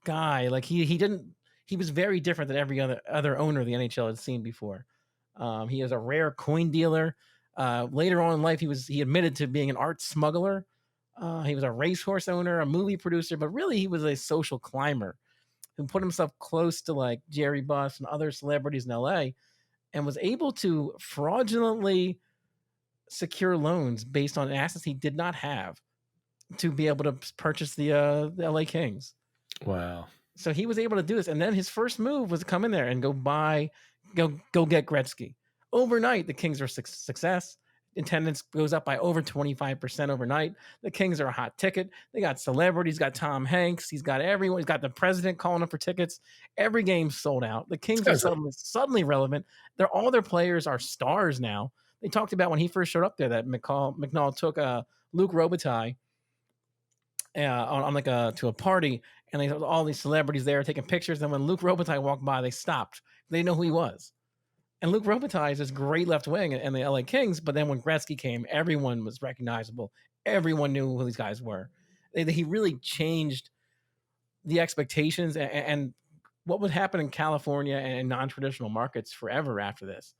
[SPEAKER 1] guy. Like he was very different than every other owner the NHL had seen before. He is a rare coin dealer. Later on in life, he admitted to being an art smuggler. He was a racehorse owner, a movie producer, but really he was a social climber who put himself close to like Jerry Buss and other celebrities in LA and was able to fraudulently secure loans based on assets he did not have to be able to purchase the LA Kings.
[SPEAKER 2] Wow.
[SPEAKER 1] So he was able to do this, and then his first move was to come in there and go get Gretzky. Overnight, the Kings were success. attendance goes up by over 25% overnight. The Kings are a hot ticket. They got celebrities, got Tom Hanks, he's got everyone, he's got the president calling up for tickets. Every game's sold out. The
[SPEAKER 2] This
[SPEAKER 1] Kings are
[SPEAKER 2] guy's a
[SPEAKER 1] suddenly relevant. All their players are stars now. They talked about when he first showed up there that McNall took Luke Robitaille on like to a party, and they had all these celebrities there taking pictures. And when Luke Robitaille walked by, they stopped. They didn't know who he was. And Luke Robitaille is this great left wing in the LA Kings, but then when Gretzky came, everyone was recognizable. Everyone knew who these guys were. He really changed the expectations and what would happen in California and non-traditional markets forever after this.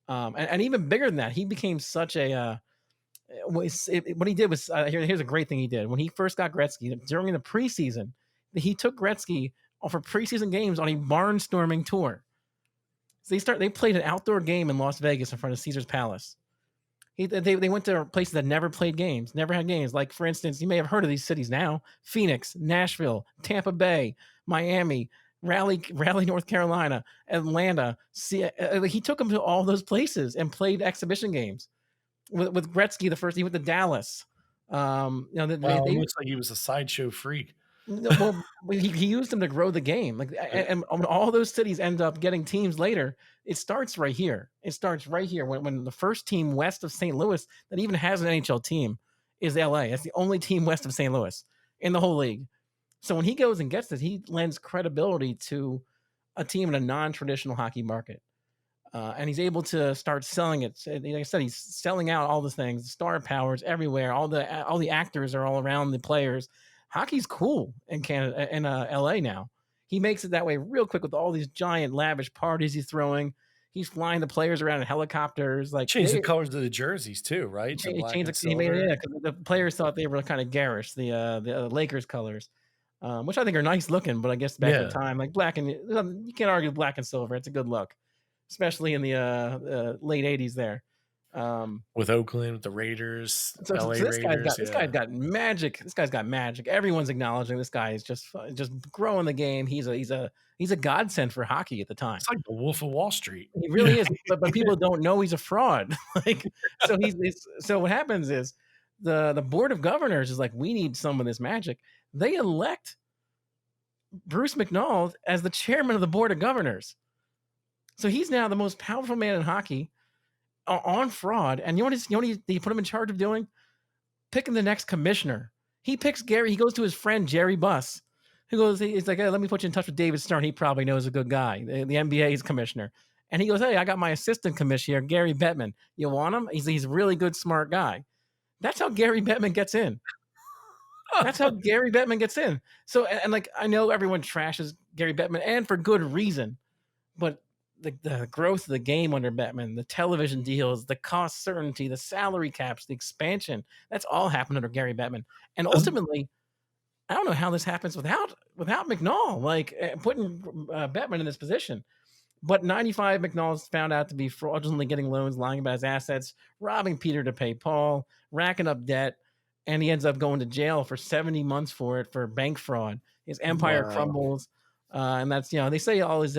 [SPEAKER 1] And even bigger than that, he became such a what he did was here's a great thing he did when he first got Gretzky during the preseason. He took Gretzky for preseason games on a barnstorming tour. So they played an outdoor game in Las Vegas in front of Caesar's Palace. They went to places that never played games, never had games. Like, for instance, you may have heard of these cities now: Phoenix, Nashville, Tampa Bay, Miami, Raleigh, North Carolina, Atlanta. He took them to all those places and played exhibition games. With Gretzky, he went to Dallas.
[SPEAKER 2] Wow, it looks like he was a sideshow freak.
[SPEAKER 1] Well, he used them to grow the game. Like, and when all those cities end up getting teams later, it starts right here. It starts right here when the first team west of St. Louis that even has an NHL team is LA. That's the only team west of St. Louis in the whole league. So when he goes and gets this, he lends credibility to a team in a non-traditional hockey market. And he's able to start selling it. Like I said, he's selling out all the things, star powers everywhere. All the actors are all around the players. Hockey's cool in Canada, in LA now. He makes it that way real quick with all these giant lavish parties he's throwing. He's flying the players around in helicopters. Like,
[SPEAKER 2] Changed the colors of the jerseys too, right? To
[SPEAKER 1] he
[SPEAKER 2] black
[SPEAKER 1] changed
[SPEAKER 2] and
[SPEAKER 1] he made
[SPEAKER 2] silver.
[SPEAKER 1] it, because the players thought they were kind of garish, the Lakers colors, which I think are nice looking, but I guess back at
[SPEAKER 2] Yeah,
[SPEAKER 1] the time, like black and you can't argue black and silver. It's a good look, especially in the late '80s there.
[SPEAKER 2] with Oakland, with the Raiders,
[SPEAKER 1] So,
[SPEAKER 2] LA
[SPEAKER 1] this guy's
[SPEAKER 2] Raiders.
[SPEAKER 1] got magic. This guy's got magic. Everyone's acknowledging this guy is just growing the game. He's a godsend for hockey at the time.
[SPEAKER 2] It's like the Wolf of Wall Street.
[SPEAKER 1] He really is, but people don't know he's a fraud. Like, so what happens is the board of governors is like, we need some of this magic. They elect Bruce McNall as the chairman of the board of governors. So he's now the most powerful man in hockey on fraud. And you know what he put him in charge of doing? Picking the next commissioner. He picks Gary. He goes to his friend Jerry Buss, who goes, he's like, hey, let me put you in touch with David Stern. He probably knows a good guy, the NBA's commissioner. And he goes, hey, I got my assistant commissioner, Gary Bettman. You want him? He's a really good, smart guy. That's how Gary Bettman gets in. That's how Gary Bettman gets in. So, and like, I know everyone trashes Gary Bettman, and for good reason, but the growth of the game under Bettman, the television deals, the cost certainty, the salary caps, the expansion, that's all happened under Gary Bettman. And ultimately, I don't know how this happens without McNall, like putting Bettman in this position. But 95, McNall's found out to be fraudulently getting loans, lying about his assets, robbing Peter to pay Paul, racking up debt, and he ends up going to jail for 70 months for bank fraud. His empire
[SPEAKER 2] Wow.
[SPEAKER 1] crumbles. And that's, they say all his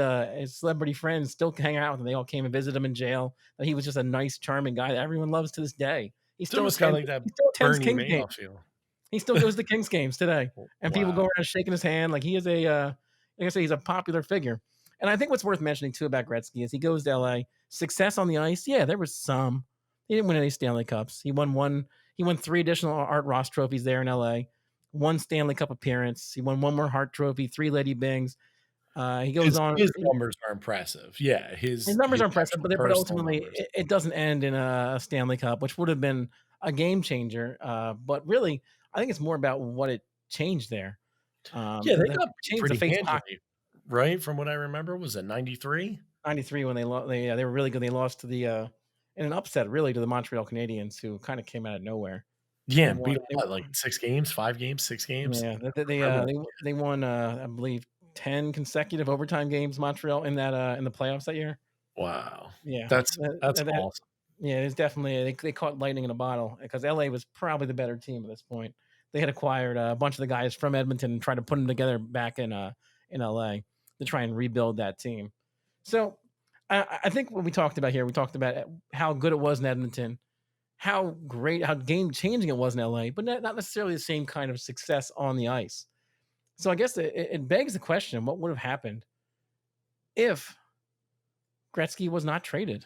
[SPEAKER 1] celebrity friends still hang out with him. They all came and visit him in jail. That he was just a nice, charming guy that everyone loves to this day. He
[SPEAKER 2] It
[SPEAKER 1] still
[SPEAKER 2] was kind of
[SPEAKER 1] attends,
[SPEAKER 2] like that
[SPEAKER 1] he still attends
[SPEAKER 2] Bernie
[SPEAKER 1] Kings games.
[SPEAKER 2] Madoff feel.
[SPEAKER 1] He still goes to Kings games today, and people go
[SPEAKER 2] Wow.
[SPEAKER 1] around shaking his hand. Like, he is like I say, he's a popular figure. And I think what's worth mentioning too about Gretzky is he goes to LA. Success on the ice, yeah, there was some. He didn't win any Stanley Cups. He won one. He won 3 additional Art Ross trophies there in LA. 1 Stanley Cup appearance. He won 1 more Hart Trophy, 3 Lady Bings. He goes on.
[SPEAKER 2] His numbers are impressive. Yeah,
[SPEAKER 1] His numbers are impressive,
[SPEAKER 2] actual
[SPEAKER 1] but
[SPEAKER 2] personal
[SPEAKER 1] ultimately
[SPEAKER 2] numbers.
[SPEAKER 1] it doesn't end in a Stanley Cup, which would have been a game changer. But really, I think it's more about what it changed there.
[SPEAKER 2] Yeah, they got
[SPEAKER 1] changed the
[SPEAKER 2] pretty
[SPEAKER 1] face of hockey.
[SPEAKER 2] handily, right? From what I remember, was it 93?
[SPEAKER 1] 93 when they lost. They were really good. They lost to the in an upset, really, to the Montreal Canadiens, who kind of came out of nowhere. They
[SPEAKER 2] Yeah,
[SPEAKER 1] won.
[SPEAKER 2] beat them what, like 6 games, 5 games, 6 games?
[SPEAKER 1] Yeah,
[SPEAKER 2] Incredible.
[SPEAKER 1] they won. I believe 10 consecutive overtime games. Montreal in the playoffs that year.
[SPEAKER 2] Wow.
[SPEAKER 1] Yeah,
[SPEAKER 2] That's
[SPEAKER 1] that
[SPEAKER 2] awesome.
[SPEAKER 1] yeah, it's definitely they caught lightning in a bottle because LA was probably the better team at this point. They had acquired a bunch of the guys from Edmonton and tried to put them together back in LA to try and rebuild that team. So I think what we talked about here, we talked about how good it was in Edmonton, how great, how game changing it was in LA, but not necessarily the same kind of success on the ice. So I guess it begs the question: what would have happened if Gretzky was not traded?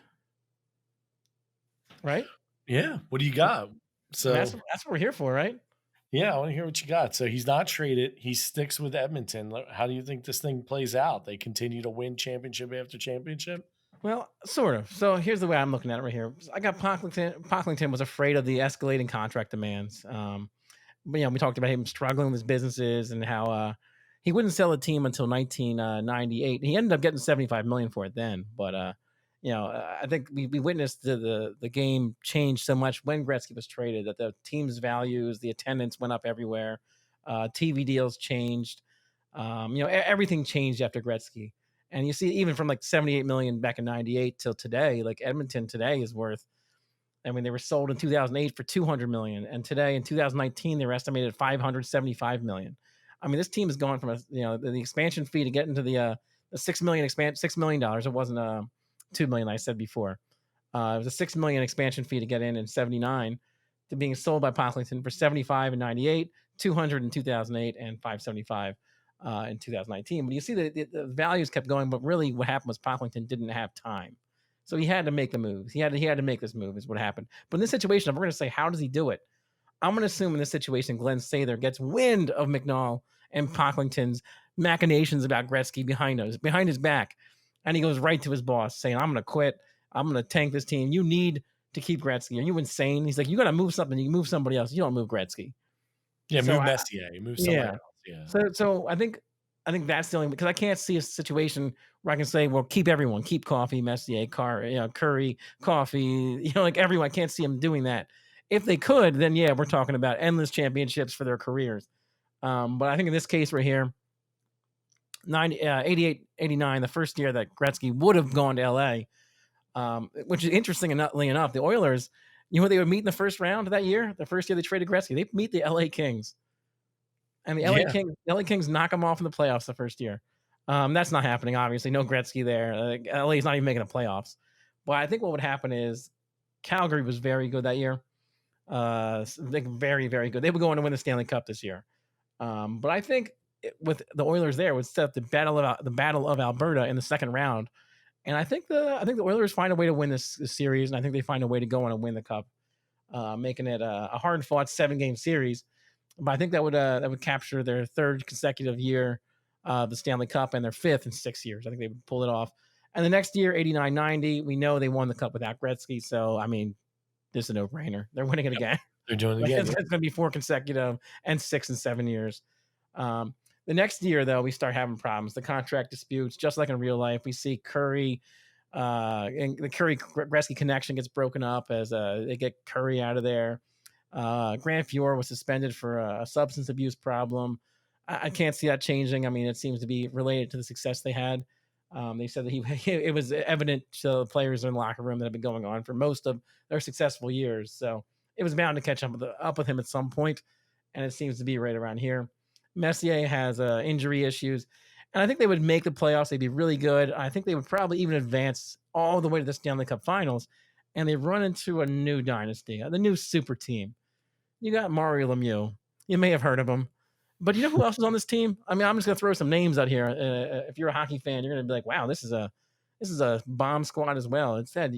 [SPEAKER 1] Right?
[SPEAKER 2] Yeah. What do you got?
[SPEAKER 1] I mean,
[SPEAKER 2] So
[SPEAKER 1] that's what we're here for, right?
[SPEAKER 2] yeah, I want to hear what you got. So he's not traded. He sticks with Edmonton. How do you think this thing plays out? They continue to win championship after championship?
[SPEAKER 1] Well, sort of. So here's the way I'm looking at it right here. I got Pocklington. Pocklington was afraid of the escalating contract demands. But we talked about him struggling with his businesses and how he wouldn't sell a team until 1998. He ended up getting 75 million for it then. But I think we witnessed the game change so much when Gretzky was traded that the team's values, the attendance went up everywhere. TV deals changed. Everything changed after Gretzky. And you see, even from like 78 million back in 98 till today, like Edmonton today is worth, I mean, they were sold in 2008 for 200 million, and today in 2019 they were estimated at 575 million. I mean, this team has gone from the expansion fee to get into the 6 million $6 million. It wasn't 2 million I said before. It was a 6 million expansion fee to get in 79 to being sold by Pocklington for 75 in 98, 200 in 2008, and 575 in 2019. But you see the values kept going, but really what happened was Pocklington didn't have time. So he had to make the moves. He had to make this move is what happened. But in this situation, if we're going to say, how does he do it? I'm going to assume in this situation, Glenn Sather gets wind of McNall and Pocklington's machinations about Gretzky behind his back. And he goes right to his boss saying, I'm going to quit. I'm going to tank this team. You need to keep Gretzky. Are you insane? He's like, you got to move something. You move somebody else. You don't move Gretzky.
[SPEAKER 2] Yeah,
[SPEAKER 1] So
[SPEAKER 2] move Messier. Move somebody else. Yeah.
[SPEAKER 1] So I think that's the only, because I can't see a situation where I can say, well, keep everyone, keep Coffey, Messier, Curry, Coffey, like everyone. I can't see them doing that. If they could, then yeah, we're talking about endless championships for their careers. But I think in this case right here, 88, 89, the first year that Gretzky would have gone to LA, which is interesting enough, the Oilers, they would meet in the first round of that year, the first year they traded Gretzky, they meet the LA Kings. And the LA Kings knock them off in the playoffs the first year. That's not happening, obviously. No Gretzky there. LA's not even making the playoffs. But I think what would happen is Calgary was very good that year. Very, very good. They were going to win the Stanley Cup this year. But I think with the Oilers there would set up the battle of Alberta in the second round. And I think the Oilers find a way to win this series, and I think they find a way to go on and win the cup, making it a hard-fought 7-game series. But I think that would capture their third consecutive year, the Stanley Cup, and their fifth in 6 years. I think they would pull it off. And the next year, 89-90, we know they won the cup without Gretzky. So, I mean, this is a no-brainer. They're winning it again.
[SPEAKER 2] They're doing it again.
[SPEAKER 1] It's going to be 4 consecutive and 6 and 7 years. The next year, though, we start having problems. The contract disputes, just like in real life. We see Curry, and the Curry-Gretzky connection gets broken up as they get Curry out of there. Grant Fuhr was suspended for a substance abuse problem. I can't see that changing. I mean, it seems to be related to the success they had. They said that it was evident to the players in the locker room that had been going on for most of their successful years. So it was bound to catch up with him at some point, and it seems to be right around here. Messier has injury issues, and I think they would make the playoffs. They'd be really good. I think they would probably even advance all the way to the Stanley Cup Finals, and they run into a new dynasty, the new super team. You got Mario Lemieux. You may have heard of him. But you know who else is on this team? I mean, I'm just going to throw some names out here. If you're a hockey fan, you're going to be like, wow, this is a bomb squad as well. It said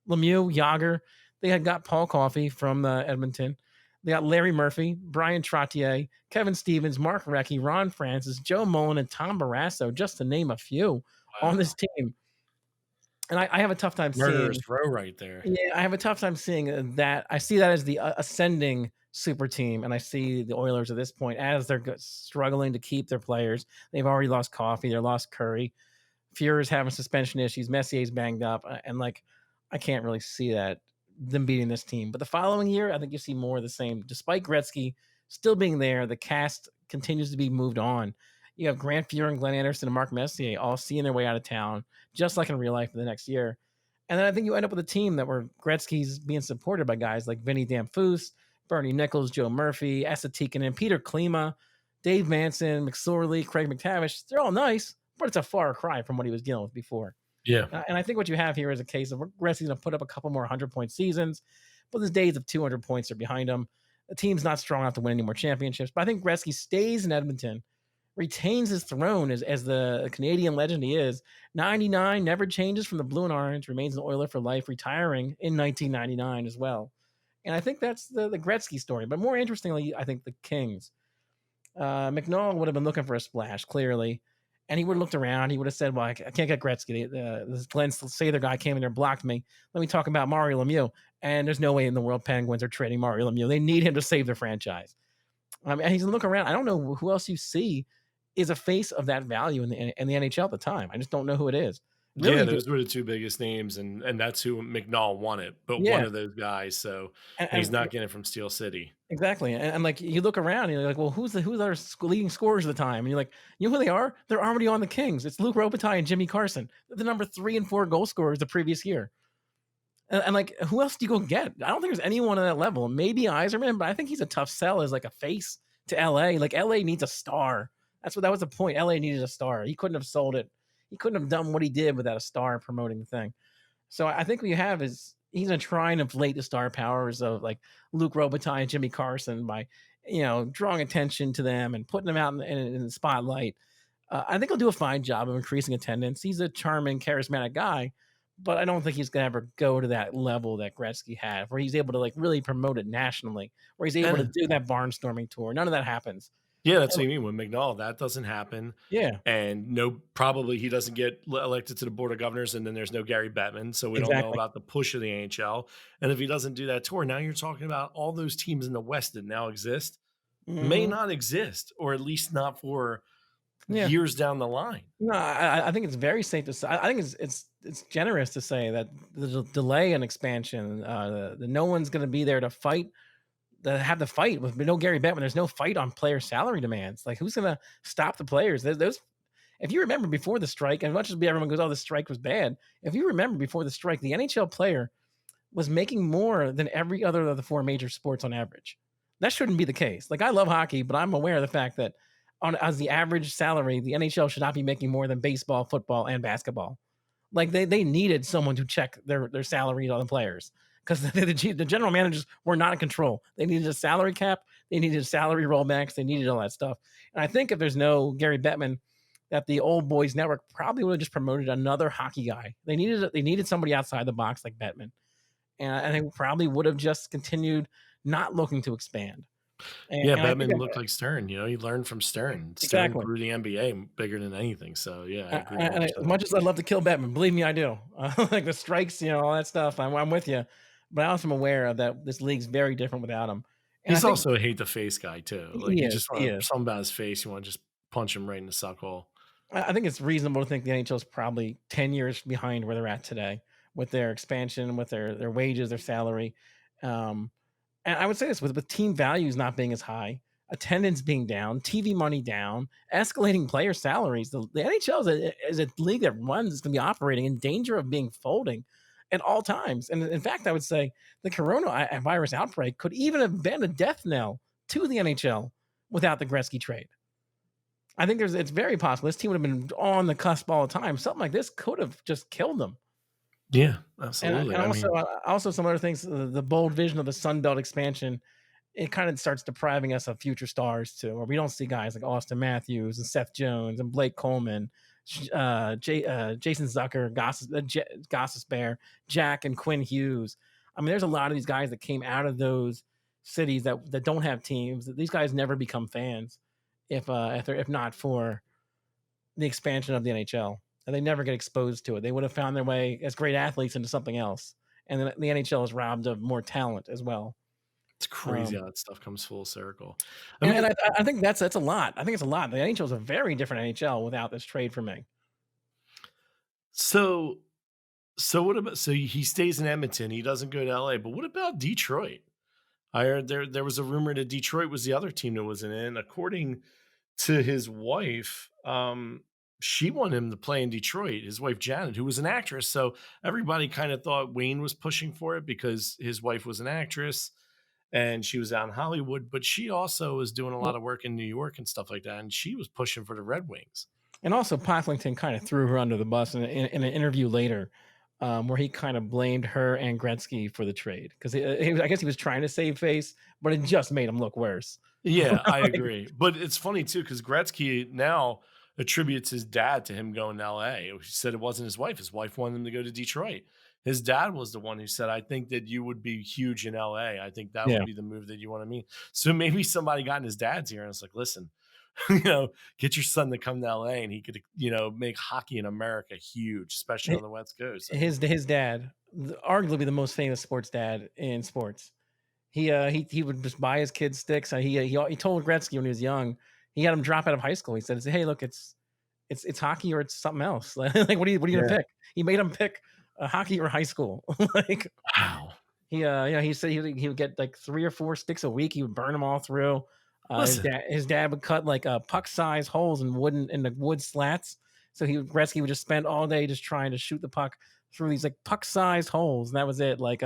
[SPEAKER 1] Lemieux, Yager. They had got Paul Coffey from Edmonton. They got Larry Murphy, Brian Trottier, Kevin Stevens, Mark Recchi, Ron Francis, Joe Mullen, and Tom Barrasso, just to name a few on this team. And I have a tough time
[SPEAKER 2] Murderers
[SPEAKER 1] seeing
[SPEAKER 2] row right there.
[SPEAKER 1] Yeah, I have a tough time seeing that. I see that as the ascending super team, and I see the Oilers at this point as they're struggling to keep their players. They've already lost Coffey, they lost Curry. Fuhr's having suspension issues. Messier's banged up, and I can't really see them beating this team. But the following year, I think you see more of the same. Despite Gretzky still being there, the cast continues to be moved on. You have Grant Fuhr and Glenn Anderson and Mark Messier all seeing their way out of town, just like in real life for the next year. And then I think you end up with a team that where Gretzky's being supported by guys like Vinny Damphousse, Bernie Nichols, Joe Murphy, Esa Tikkanen, Peter Klima, Dave Manson, McSorley, Craig McTavish. They're all nice, but it's a far cry from what he was dealing with before.
[SPEAKER 2] Yeah.
[SPEAKER 1] And I think what you have here is a case of Gretzky's going to put up a couple more 100-point seasons, but his days of 200 points are behind him. The team's not strong enough to win any more championships. But I think Gretzky stays in Edmonton, retains his throne as the Canadian legend he is. 99 never changes from the blue and orange, remains an Oiler for life, retiring in 1999 as well. And I think that's the Gretzky story. But more interestingly, I think the Kings. McNall would have been looking for a splash, clearly. And he would have looked around. He would have said, well, I can't get Gretzky. This Glenn Sather guy came in there, blocked me. Let me talk about Mario Lemieux. And there's no way in the world Penguins are trading Mario Lemieux. They need him to save their franchise. And he's going to look around. I don't know who else you see is a face of that value in the NHL at the time. I just don't know who it is. Really,
[SPEAKER 2] Yeah, those were the two biggest names, and that's who McNall wanted, but one
[SPEAKER 1] yeah.
[SPEAKER 2] of those guys, so and he's
[SPEAKER 1] And
[SPEAKER 2] not getting it from Steel City.
[SPEAKER 1] exactly. And like you look around and you're like, well, who's our leading scorers of the time? And you're like, you know who they are? They're already on the Kings. It's Luke Robitaille and Jimmy Carson. They're the number 3 and 4 goal scorers the previous year. And like, who else do you go get? I don't think there's anyone on that level. Maybe Yzerman, but I think he's a tough sell as like a face to LA. Like LA needs a star. That was the point. LA needed a star. He couldn't have sold it. He couldn't have done what he did without a star promoting the thing. So I think what you have is he's going to try and inflate the star powers of like Luke Robitaille and Jimmy Carson by, drawing attention to them and putting them out in the spotlight. I think he'll do a fine job of increasing attendance. He's a charming, charismatic guy, but I don't think he's going to ever go to that level that Gretzky had, where he's able to like really promote it nationally, where he's able to do that barnstorming tour. None of that happens.
[SPEAKER 2] Yeah, that's what I mean with McNall. That doesn't happen.
[SPEAKER 1] Yeah,
[SPEAKER 2] And probably he doesn't get elected to the board of governors, and then there's no Gary Bettman, so we don't know
[SPEAKER 1] exactly.
[SPEAKER 2] about the push of the NHL. And if he doesn't do that tour, now you're talking about all those teams in the West that now exist may
[SPEAKER 1] Mhm.
[SPEAKER 2] not exist, or at least not for
[SPEAKER 1] Yeah.
[SPEAKER 2] years down the line.
[SPEAKER 1] No, I think it's very safe to say. I think it's generous to say that the delay in expansion, the no one's going to be there to fight, to have the fight with no Gary Bettman. There's no fight on player salary demands. Like who's going to stop the players? Those, if you remember before the strike, as much as everyone goes, "Oh, the strike was bad." If you remember before the strike, the NHL player was making more than every other of the 4 major sports on average. That shouldn't be the case. Like I love hockey, but I'm aware of the fact that as the average salary, the NHL should not be making more than baseball, football, and basketball. Like they needed someone to check their salaries on the players because the general managers were not in control. They needed a salary cap, they needed salary rollbacks, they needed all that stuff. And I think if there's no Gary Bettman, that the old boys network probably would have just promoted another hockey guy. They needed somebody outside the box like Bettman, and they probably would have just continued not looking to expand.
[SPEAKER 2] Yeah,
[SPEAKER 1] And I think
[SPEAKER 2] Bettman looked like Stern. He learned from Stern. Stern
[SPEAKER 1] exactly.
[SPEAKER 2] grew the NBA bigger than anything. So yeah, I agree
[SPEAKER 1] And as
[SPEAKER 2] 100%.
[SPEAKER 1] much as I'd love to kill Bettman, believe me, I do. Like the strikes, all that stuff. I'm with you, but I also am aware of that this league's very different without him. And I
[SPEAKER 2] He's
[SPEAKER 1] think
[SPEAKER 2] also a hate the face guy too. Like
[SPEAKER 1] he
[SPEAKER 2] you
[SPEAKER 1] is.
[SPEAKER 2] just
[SPEAKER 1] He
[SPEAKER 2] want
[SPEAKER 1] is.
[SPEAKER 2] something about his face, you want to just punch him right in the suck hole.
[SPEAKER 1] I think it's reasonable to think the NHL is probably 10 years behind where they're at today with their expansion, with their wages, their salary. Um, And I would say this with team values not being as high, attendance being down, TV money down, escalating player salaries. The NHL is a league that runs is going to be operating in danger of being folding at all times. And in fact, I would say the coronavirus outbreak could even have been a death knell to the NHL without the Gretzky trade. I think it's very possible this team would have been on the cusp all the time. Something like this could have just killed them.
[SPEAKER 2] Yeah,
[SPEAKER 1] And
[SPEAKER 2] absolutely.
[SPEAKER 1] and
[SPEAKER 2] I
[SPEAKER 1] also
[SPEAKER 2] mean,
[SPEAKER 1] also some other things, the bold vision of the Sun Belt expansion, it kind of starts depriving us of future stars too, where we don't see guys like Austin Matthews and Seth Jones and Blake Coleman, Jason Zucker, Gosses Bear, Jack and Quinn Hughes. I mean, there's a lot of these guys that came out of those cities that don't have teams. These guys never become fans if not for the expansion of the NHL, and they never get exposed to it. They would have found their way as great athletes into something else, and then the NHL is robbed of more talent as well.
[SPEAKER 2] it's crazy
[SPEAKER 1] Um,
[SPEAKER 2] how that stuff comes full circle. I
[SPEAKER 1] and
[SPEAKER 2] mean,
[SPEAKER 1] I think that's a lot. I think it's a lot. The NHL is a very different NHL without this trade for me.
[SPEAKER 2] so what about he stays in Edmonton, he doesn't go to LA, but what about Detroit? I heard there was a rumor that Detroit was the other team that was in it. And according to his wife, she wanted him to play in Detroit, his wife Janet, who was an actress. So everybody kind of thought Wayne was pushing for it because his wife was an actress and she was out in Hollywood, but she also was doing a lot
[SPEAKER 1] Well,
[SPEAKER 2] of work in New York and stuff like that. And she was pushing for the Red Wings.
[SPEAKER 1] and also Pocklington kind of threw her under the bus in an interview later. where he kind of blamed her and Gretzky for the trade because I guess he was trying to save face, but it just made him look worse.
[SPEAKER 2] Yeah, I
[SPEAKER 1] Like,
[SPEAKER 2] agree. But it's funny too because Gretzky now attributes his dad to him going to LA. He said it wasn't his wife. His wife wanted him to go to Detroit. His dad was the one who said, I think that you would be huge in LA. I think that
[SPEAKER 1] yeah,
[SPEAKER 2] would be the move that you want to make. So maybe somebody got in his dad's ear and it's like, listen, get your son to come to LA and he could, make hockey in America huge, especially on the West Coast. I mean,
[SPEAKER 1] his dad, arguably the most famous sports dad in sports. He would just buy his kids sticks. He told Gretzky when he was young, he had him drop out of high school. He said, "Hey, look, it's hockey or it's something else. Like, what are you gonna
[SPEAKER 2] yeah.
[SPEAKER 1] pick?" He made him pick hockey or high school. Like
[SPEAKER 2] Wow.
[SPEAKER 1] he said he would get like 3 or 4 sticks a week. He would burn them all through. His
[SPEAKER 2] Listen,
[SPEAKER 1] dad would cut like puck size holes in the wood slats. So Gretzky would just spend all day just trying to shoot the puck through these like puck sized holes, and that was it. Like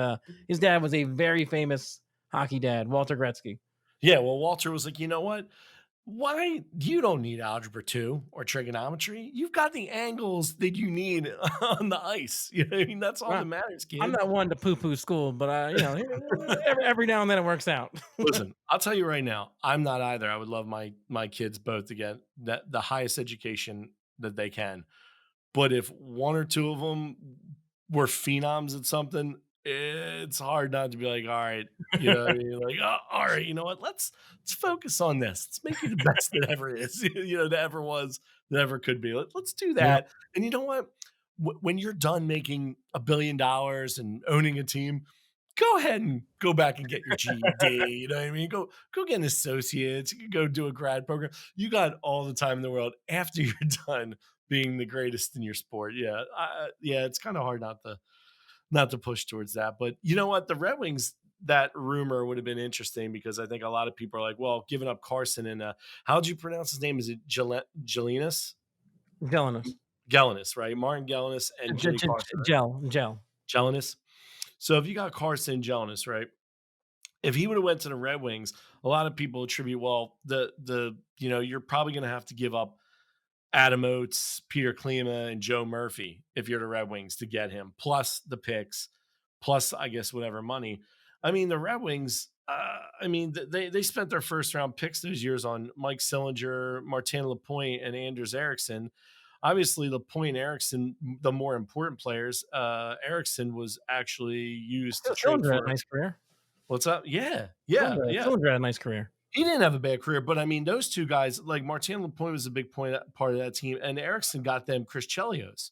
[SPEAKER 1] his dad was a very famous hockey dad, Walter Gretzky.
[SPEAKER 2] yeah, well, Walter was like, you know what? Why you don't need algebra 2 or trigonometry. You've got the angles that you need on the ice. You know what I mean? That's all
[SPEAKER 1] Well,
[SPEAKER 2] that matters,
[SPEAKER 1] I'm
[SPEAKER 2] kid.
[SPEAKER 1] not one to poo poo school, but every now and then it works out.
[SPEAKER 2] Listen, I'll tell you right now, I'm not either. I would love my kids both to get the highest education that they can. But if one or two of them were phenoms at something, it's hard not to be like, all right, you know what I mean? Like, oh, all right, you know what? Let's focus on this. Let's make you the best that ever is, that ever was, that ever could be. Let's do
[SPEAKER 1] Yeah.
[SPEAKER 2] that. And you know what? When you're done making $1 billion and owning a team, go ahead and go back and get your GED. You know what I mean? Go get an associate's. You can go do a grad program. You got all the time in the world after you're done being the greatest in your sport. Yeah, yeah, it's kind of hard not to push towards that. But you know what? The Red Wings, that rumor would have been interesting because I think a lot of people are like, well, giving up Carson and how'd you pronounce his name? Is it Gelinas?
[SPEAKER 1] Gelanos.
[SPEAKER 2] Gelinas, right? Martin Gelinas and Jimmy Carson, right?
[SPEAKER 1] Gel.
[SPEAKER 2] Gelinas. So if you got Carson Gelinas, right? If he would have went to the Red Wings, a lot of people attribute, well, you're probably going to have to give up Adam Oates, Peter Klima, and Joe Murphy if you're the Red Wings to get him, plus the picks, plus I guess whatever money. I mean, the Red Wings. They spent their first round picks those years on Mike Sillinger, Martin Lapointe, and Anders Eriksson. Obviously, Lapointe and Eriksson, the more important players. Eriksson was actually used to trade
[SPEAKER 1] Cylinder had a
[SPEAKER 2] for.
[SPEAKER 1] nice career.
[SPEAKER 2] What's up? Yeah, yeah, yeah.
[SPEAKER 1] Cylinder had a nice career.
[SPEAKER 2] He didn't have a bad career, but I mean, those two guys, like Martin Lapointe was a big part of that team, and Erickson got them Chris Chelios,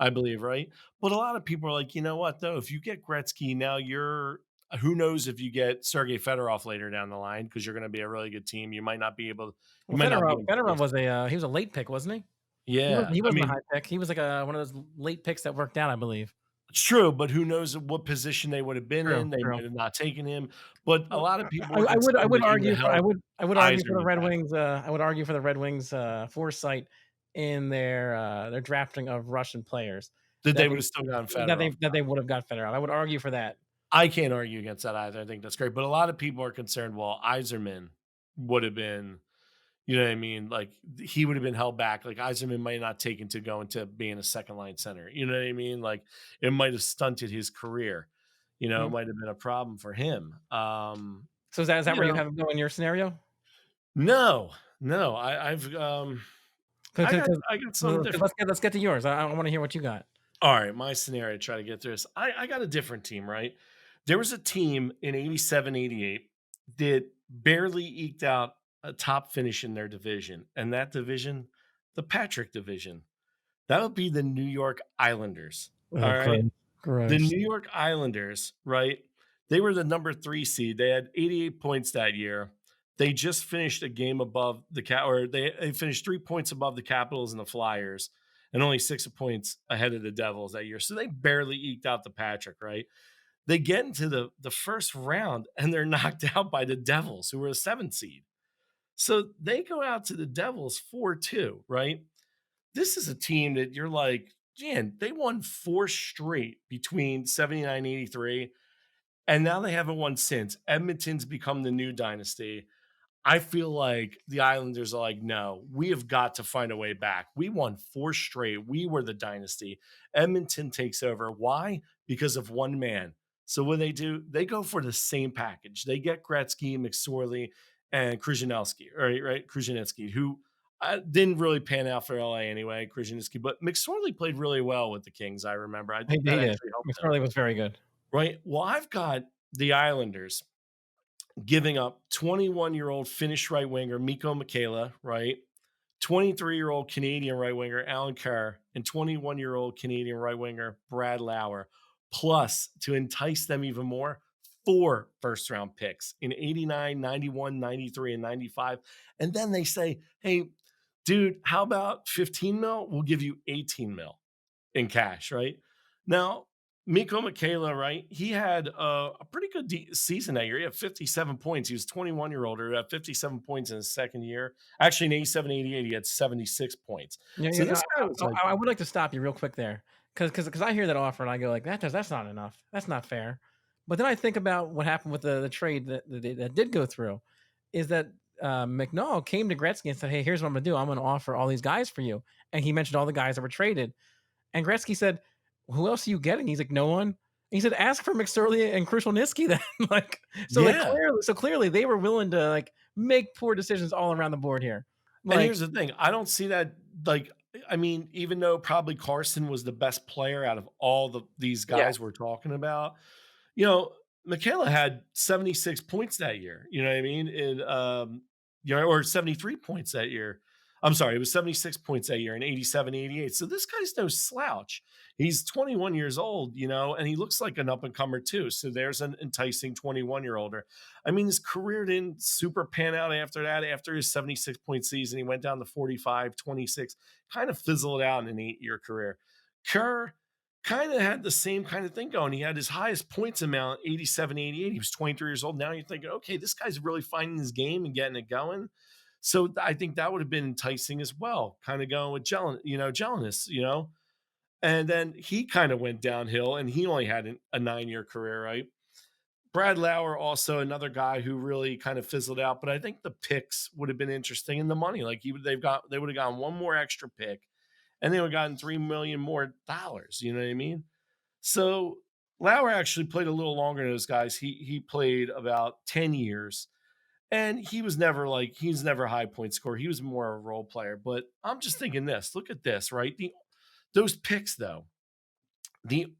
[SPEAKER 2] I believe, right? But a lot of people are like, you know what, though, if you get Gretzky, now you're who knows if you get Sergei Fedorov later down the line because you're going to be a really good team. You might not be able, you
[SPEAKER 1] Well,
[SPEAKER 2] might not be in
[SPEAKER 1] Fedorov
[SPEAKER 2] place.
[SPEAKER 1] was he was a late pick, wasn't he?
[SPEAKER 2] Yeah,
[SPEAKER 1] He
[SPEAKER 2] I
[SPEAKER 1] wasn't a
[SPEAKER 2] mean,
[SPEAKER 1] high pick. He was like one of those late picks that worked out, I believe.
[SPEAKER 2] it's true, but who knows what position they would have been
[SPEAKER 1] True,
[SPEAKER 2] in? They
[SPEAKER 1] true.
[SPEAKER 2] might have not taken him. But a
[SPEAKER 1] Well,
[SPEAKER 2] lot of people were
[SPEAKER 1] I
[SPEAKER 2] concerned
[SPEAKER 1] would
[SPEAKER 2] that he would
[SPEAKER 1] argue
[SPEAKER 2] have held
[SPEAKER 1] I would argue for the
[SPEAKER 2] Yzerman
[SPEAKER 1] Red
[SPEAKER 2] back.
[SPEAKER 1] Wings. I would argue for the Red Wings foresight in their drafting of Russian players
[SPEAKER 2] That they
[SPEAKER 1] that
[SPEAKER 2] would
[SPEAKER 1] they
[SPEAKER 2] have still gotten Fedorov.
[SPEAKER 1] that they would have got Fedorov. I would argue for that.
[SPEAKER 2] I can't argue against that either. I think that's great. But a lot of people are concerned, well, Yzerman would have been, you know what I mean? Like he would have been held back. Like Yzerman might not taken to go into being a second line center. You know what I mean? Like it might have stunted his career. It
[SPEAKER 1] Mhm.
[SPEAKER 2] might have been a problem for him.
[SPEAKER 1] So is that
[SPEAKER 2] You
[SPEAKER 1] where you
[SPEAKER 2] know,
[SPEAKER 1] have him go in your scenario?
[SPEAKER 2] no, no,
[SPEAKER 1] Because
[SPEAKER 2] I got something different.
[SPEAKER 1] let's get to yours. I want to hear what you got.
[SPEAKER 2] All right, my scenario, try to get through this. I got a different team, right? There was a team in 87, 88 that barely eked out a top finish in their division. And that division, the Patrick division, that would be the New York Islanders. All
[SPEAKER 1] Oh,
[SPEAKER 2] right. The
[SPEAKER 1] gross.
[SPEAKER 2] New York Islanders, right? They were the number 3 seed. They had 88 points that year. They just finished a game above or they finished 3 points above the Capitals and the Flyers, and only 6 points ahead of the Devils that year. So they barely eked out the Patrick, right? They get into the first round and they're knocked out by the Devils, who were a 7 seed. So they go out to the Devils 4-2, right? This is a team that you're like, man, they won 4 straight between 79 and 83, and now they haven't won since. Edmonton's become the new dynasty. I feel like the Islanders are like, no, we have got to find a way back. We won 4 straight. We were the dynasty. Edmonton takes over. Why? Because of one man. So what do? They go for the same package. They get Gretzky, McSorley, and Krzyzewski, right? Krzyzewski, who didn't really pan out for LA anyway, Krzyzewski, but McSorley played really well with the Kings. I remember. I think
[SPEAKER 1] He
[SPEAKER 2] that
[SPEAKER 1] did.
[SPEAKER 2] actually helped them,
[SPEAKER 1] McSorley was very good.
[SPEAKER 2] right? Well, I've got the Islanders giving up 21-year-old Finnish right winger Mikko Mikela, right? 23-year-old Canadian right winger Alan Kerr, and 21-year-old Canadian right winger Brad Lauer, plus to entice them even more, 4 first round picks in 89, 91, 93, and 95. And then they say, hey, dude, how about 15 mil? We'll give you 18 mil in cash, right? Now, Mikko Mikela, right? He had a pretty good season that year. He had 57 points. He was 21-year-old who had 57 points in his second year. Actually, in 87, 88, he had 76 points.
[SPEAKER 1] Yeah,
[SPEAKER 2] So
[SPEAKER 1] yeah.
[SPEAKER 2] this guy was like,
[SPEAKER 1] I would like to stop you real quick there, because I hear that offer and I go like, that's not enough. That's not fair. But then I think about what happened with the trade that did go through, is that McNall came to Gretzky and said, "Hey, here's what I'm gonna do. I'm gonna offer all these guys for you." And he mentioned all the guys that were traded, and Gretzky said, "Who else are you getting?" He's like, "No one." And he said, "Ask for McSorley and Krushelnyski then." Like,
[SPEAKER 2] yeah.
[SPEAKER 1] so clearly they were willing to like make poor decisions all around the board here.
[SPEAKER 2] And
[SPEAKER 1] Like,
[SPEAKER 2] here's the thing, I don't see that like I mean, even though probably Carson was the best player out of all these guys
[SPEAKER 1] yes,
[SPEAKER 2] we're talking about, you know, Michaela had 76 points that year. You know what I mean? Or 73 points that year. I'm sorry, it was 76 points that year in 87, 88. So this guy's no slouch. He's 21 years old, and he looks like an up and comer too. So there's an enticing 21-year-older. I mean, his career didn't super pan out after that. After his 76-point season, he went down to 45, 26, kind of fizzled out in an 8-year career. Kerr kind of had the same kind of thing going. He had his highest points amount, 87, 88. He was 23 years old. Now you're thinking, okay, this guy's really finding his game and getting it going. So I think that would have been enticing as well, kind of going with Jealous. And then he kind of went downhill and he only had a 9-year career, right? Brad Lauer, also another guy who really kind of fizzled out, but I think the picks would have been interesting and the money. Like they would have gotten one more extra pick and they would have gotten $3 million more dollars. You know what I mean? So Lauer actually played a little longer than those guys. He played about 10 years. And he's never a high point scorer. He was more a role player. But I'm just thinking this. Look at this, right? Those picks, though. The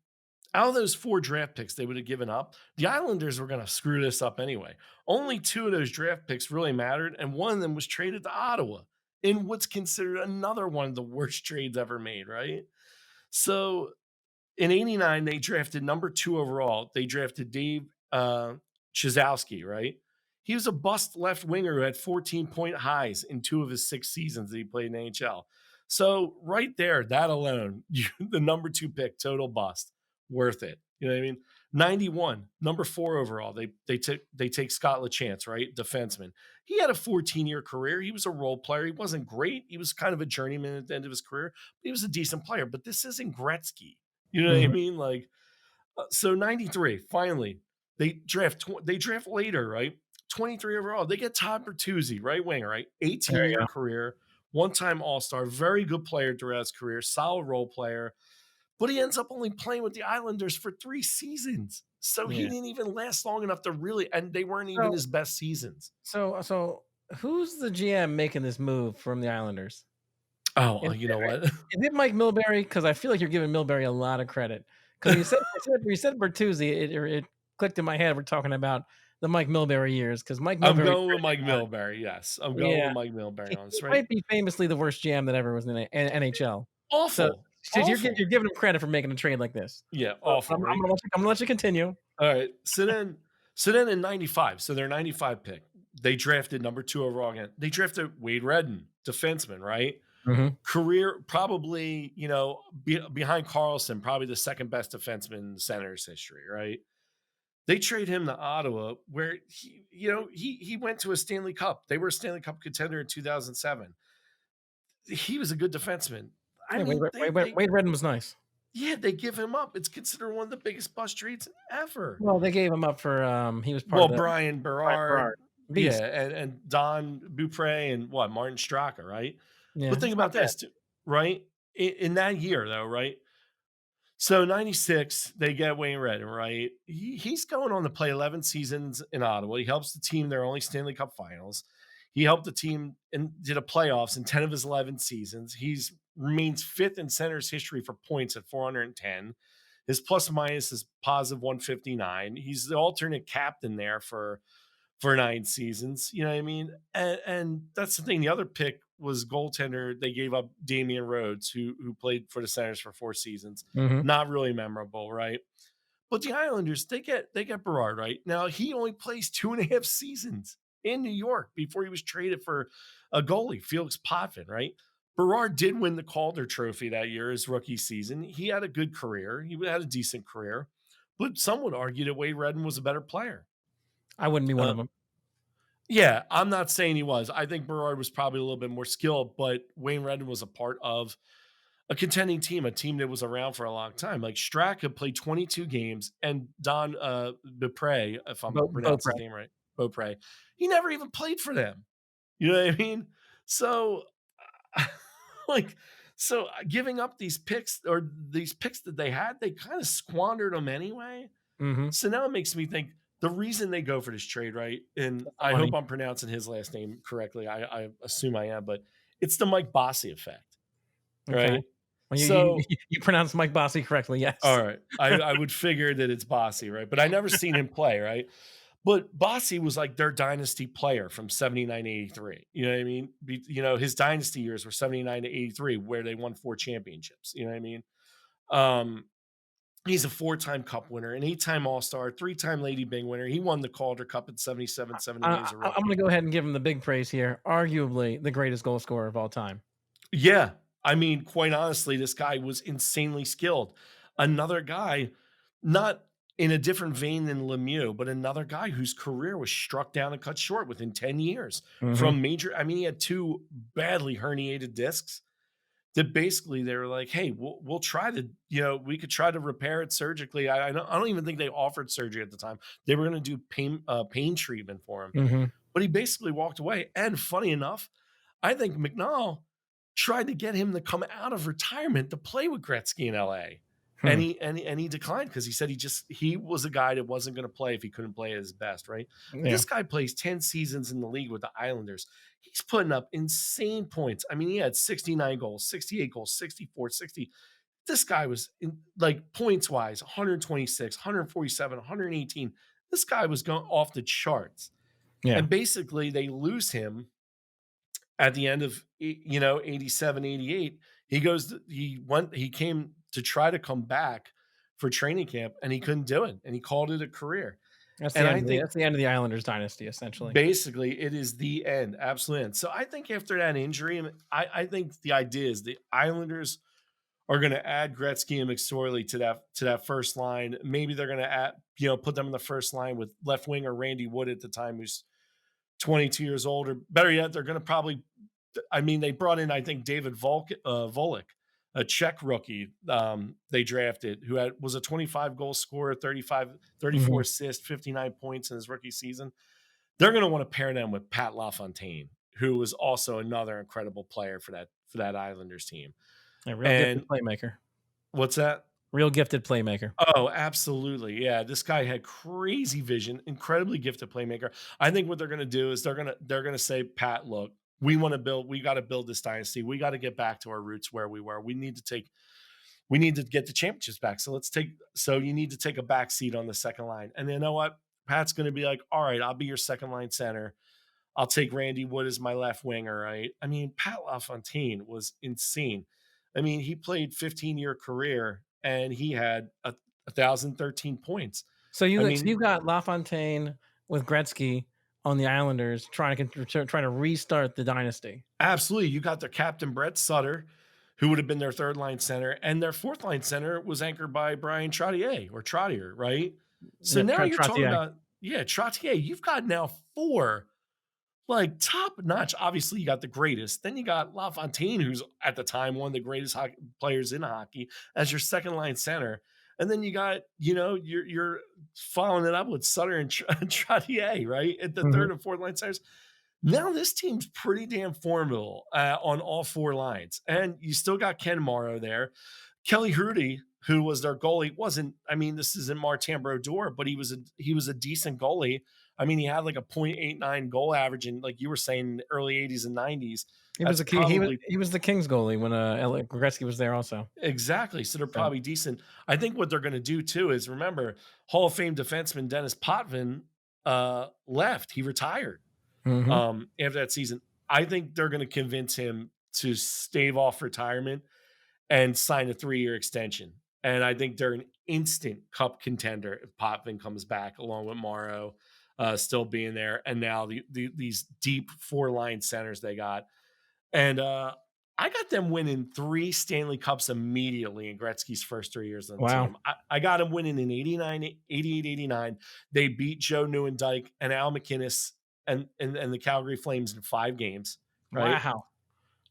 [SPEAKER 2] Out of those 4 draft picks they would have given up, the Islanders were going to screw this up anyway. Only 2 of those draft picks really mattered, and one of them was traded to Ottawa in what's considered another one of the worst trades ever made, right? So in 89, they drafted number 2 overall. They drafted Dave Chizowski, right? He was a bust left winger who had 14-point highs in 2 of his 6 seasons that he played in the NHL. So right there, that alone, the number 2 pick, total bust, worth it. You know what I mean? 91, number 4 overall. They take Scott LaChance, right? Defenseman. He had a 14-year career. He was a role player. He wasn't great. He was kind of a journeyman at the end of his career, but he was a decent player. But this isn't Gretzky. You know what I
[SPEAKER 1] mhm.
[SPEAKER 2] mean? Like, so 93, finally, they draft later, right? 23 overall. They get Todd Bertuzzi, right winger, right?
[SPEAKER 1] There you
[SPEAKER 2] 18-year
[SPEAKER 1] go.
[SPEAKER 2] career, one-time All-Star, very good player throughout his career, solid role player, but he ends up only playing with the Islanders for 3 seasons. So he
[SPEAKER 1] Yeah.
[SPEAKER 2] didn't even last long enough to really, and they weren't even
[SPEAKER 1] So
[SPEAKER 2] his best seasons.
[SPEAKER 1] so who's the GM making this move from the Islanders?
[SPEAKER 2] Oh,
[SPEAKER 1] Is
[SPEAKER 2] you know what?
[SPEAKER 1] is it Mike Milbury? Because I feel like you're giving Milbury a lot of credit. Because you said Bertuzzi, it clicked in my head. We're talking about the Mike Milbury years because Mike
[SPEAKER 2] I'm
[SPEAKER 1] Milbury
[SPEAKER 2] going with
[SPEAKER 1] traded
[SPEAKER 2] Mike
[SPEAKER 1] a lot.
[SPEAKER 2] Milbury. Yes, I'm going
[SPEAKER 1] Yeah,
[SPEAKER 2] with Mike Milbury on
[SPEAKER 1] he
[SPEAKER 2] this, right?
[SPEAKER 1] might be famously the worst GM that ever was in the NHL. So
[SPEAKER 2] Awful,
[SPEAKER 1] so you're
[SPEAKER 2] awful.
[SPEAKER 1] giving him credit for making a trade like this.
[SPEAKER 2] Yeah,
[SPEAKER 1] So
[SPEAKER 2] awful, right?
[SPEAKER 1] I'm gonna let you continue.
[SPEAKER 2] All right. So then in 95, so their 95 pick, they drafted number 2 overall again. They drafted Wade Redden, defenseman, right?
[SPEAKER 1] Mhm.
[SPEAKER 2] Career probably, behind Carlson, probably the second best defenseman in the Senators history, right? They trade him to Ottawa, where he went to a Stanley Cup. They were a Stanley Cup contender in 2007. He was a good defenseman. I
[SPEAKER 1] Yeah,
[SPEAKER 2] mean,
[SPEAKER 1] Wade Redden was nice.
[SPEAKER 2] they give him up. It's considered one of the biggest bust trades ever.
[SPEAKER 1] Well, they gave him up for, he was part
[SPEAKER 2] Well,
[SPEAKER 1] of the
[SPEAKER 2] Brian
[SPEAKER 1] Brian
[SPEAKER 2] Berard,
[SPEAKER 1] Berard.
[SPEAKER 2] Yeah,
[SPEAKER 1] Beast.
[SPEAKER 2] and Don Beaupre and what, Martin Straka, right?
[SPEAKER 1] Yeah,
[SPEAKER 2] But think
[SPEAKER 1] it's not
[SPEAKER 2] about
[SPEAKER 1] bad.
[SPEAKER 2] this too, right? In that year though, right? So 96, they get Wayne Redden, right? He's going on to play 11 seasons in Ottawa. He helps the team their only Stanley Cup finals. He helped the team and did a playoffs in 10 of his 11 seasons. He's remains fifth in center's history for points at 410. His plus minus is positive 159. He's the alternate captain there for 9 seasons, you know what I mean? And that's the thing. The other pick was goaltender. They gave up Damian Rhodes, who played for the Senators for 4 seasons.
[SPEAKER 1] Mhm.
[SPEAKER 2] Not really memorable, right? But the Islanders, they get Berard, right? Now he only plays 2.5 seasons in New York before he was traded for a goalie, Felix Potvin, right? Berard did win the Calder Trophy that year, his rookie season. He had a good career. He had a decent career, but some would argue that Wade Redden was a better player.
[SPEAKER 1] I wouldn't be one
[SPEAKER 2] Uh,
[SPEAKER 1] of them.
[SPEAKER 2] yeah, I'm not saying he was. I think Berard was probably a little bit more skilled, but Wayne Redden was a part of a contending team, a team that was around for a long time. Like Straka played 22 games, and Don Beaupre, if I'm pronouncing his
[SPEAKER 1] Beaupre.
[SPEAKER 2] name right, Beaupre, he never even played for them. You know what I mean? So, like, giving up these picks or these picks that they had, they kind of squandered them anyway.
[SPEAKER 1] Mhm.
[SPEAKER 2] So now it makes me think the reason they go for this trade, right? And
[SPEAKER 1] That's the
[SPEAKER 2] I hope
[SPEAKER 1] money.
[SPEAKER 2] I'm pronouncing his last name correctly. I assume I am, but it's the Mike Bossy effect,
[SPEAKER 1] Okay.
[SPEAKER 2] right?
[SPEAKER 1] Well, you
[SPEAKER 2] So,
[SPEAKER 1] you pronounced Mike Bossy correctly, yes.
[SPEAKER 2] all right, I would figure that it's Bossy, right? But I never seen him play, right? But Bossy was like their dynasty player from 79 to 83. You know what I mean? His dynasty years were 79 to 83, where they won 4 championships. You know what I mean? Um, He's a 4-time cup winner, an 8-time All-Star, 3-time Lady Byng winner. He won the Calder Cup in 77, 78 as a
[SPEAKER 1] I'm gonna
[SPEAKER 2] rookie.
[SPEAKER 1] go ahead and give him the big praise here. Arguably the greatest goal scorer of all time.
[SPEAKER 2] Yeah. I mean, quite honestly, this guy was insanely skilled. Another guy, not in a different vein than Lemieux, but another guy whose career was struck down and cut short within 10 years
[SPEAKER 1] Mhm.
[SPEAKER 2] from major. I mean, he had 2 badly herniated discs that basically they were like, "Hey, we'll try to, we could try to repair it surgically." I don't even think they offered surgery at the time. They were going to do pain treatment for him,
[SPEAKER 1] Mhm.
[SPEAKER 2] but he basically walked away. And funny enough, I think McNall tried to get him to come out of retirement to play with Gretzky in LA. And
[SPEAKER 1] Hmm.
[SPEAKER 2] he declined because he said he was a guy that wasn't going to play if he couldn't play at his best, right? But
[SPEAKER 1] Yeah.
[SPEAKER 2] this guy plays 10 seasons in the league with the Islanders. He's putting up insane points. I mean, he had 69 goals, 68 goals, 64, 60. This guy was like points wise, 126, 147, 118. This guy was going off the charts.
[SPEAKER 1] Yeah.
[SPEAKER 2] And basically they lose him at the end of 87, 88. He came to try to come back for training camp and he couldn't do it and he called it a career. And I think
[SPEAKER 1] That's the end of the Islanders dynasty, essentially.
[SPEAKER 2] basically it is the end, absolute end. So I think after that injury, and I think the idea is the Islanders are going to add Gretzky and McSorley to that first line. Maybe they're going to put them in the first line with left winger Randy Wood at the time, who's 22 years old, or better yet, they're going to probably. I mean, they brought in, I think, David Volek, a Czech rookie they drafted, who was a 25 goal scorer, 34
[SPEAKER 1] Mhm.
[SPEAKER 2] assists, 59 points in his rookie season. They're going to want to pair them with Pat LaFontaine, who was also another incredible player for that Islanders team.
[SPEAKER 1] A real gifted
[SPEAKER 2] And
[SPEAKER 1] playmaker.
[SPEAKER 2] what's that?
[SPEAKER 1] Real gifted playmaker.
[SPEAKER 2] Oh, absolutely. Yeah, this guy had crazy vision, incredibly gifted playmaker. I think what they're going to do is they're going to say, "Pat, look, we got to build this dynasty. We got to get back to our roots where we were. We need to get the championships back. So you need to take a back seat on the second line." And you know what? Pat's going to be like, "All right, I'll be your second line center. I'll take Randy Wood as my left winger," right? I mean, Pat LaFontaine was insane. I mean, he played 15-year career and he had 1,013 points. I
[SPEAKER 1] So you
[SPEAKER 2] mean,
[SPEAKER 1] got LaFontaine with Gretzky on the Islanders trying to restart the dynasty.
[SPEAKER 2] absolutely. You got their captain, Brett Sutter, who would have been their third line center, and their fourth line center was anchored by Brian Trottier, right? So
[SPEAKER 1] Yep,
[SPEAKER 2] now you're talking
[SPEAKER 1] Trottier.
[SPEAKER 2] about, yeah, Trottier. You've got now 4 like top notch. Obviously, you got the greatest. Then you got LaFontaine, who's at the time one of the greatest hockey players in hockey, as your second line center. And then you got, you're following it up with Sutter and Trottier, right? At the
[SPEAKER 1] Mhm.
[SPEAKER 2] third and fourth line centers. Now this team's pretty damn formidable on all four lines. And you still got Ken Morrow there. Kelly Hrudey, who was their goalie, wasn't, I mean, this isn't Martin Brodeur, but he was a decent goalie. I mean, he had like a .89 goal average in, like you were saying, the early 80s and 90s.
[SPEAKER 1] He was
[SPEAKER 2] That's
[SPEAKER 1] the key. He was
[SPEAKER 2] probably
[SPEAKER 1] he was the Kings goalie when Gretzky was there also.
[SPEAKER 2] exactly. So they're
[SPEAKER 1] So
[SPEAKER 2] probably decent. I think what they're going to do too is remember Hall of Fame defenseman Dennis Potvin left. He retired
[SPEAKER 1] mhm.
[SPEAKER 2] after that season. I think they're going to convince him to stave off retirement and sign a 3-year extension. And I think they're an instant cup contender if Potvin comes back, along with Morrow still being there, and now these deep four-line centers they got. And I got them winning 3 Stanley Cups immediately in Gretzky's first 3 years on the
[SPEAKER 1] Wow.
[SPEAKER 2] team. I got them winning in 89, 88, 89. They beat Joe Newendike and Al McInnes and the Calgary Flames in 5 games, right?
[SPEAKER 1] Wow.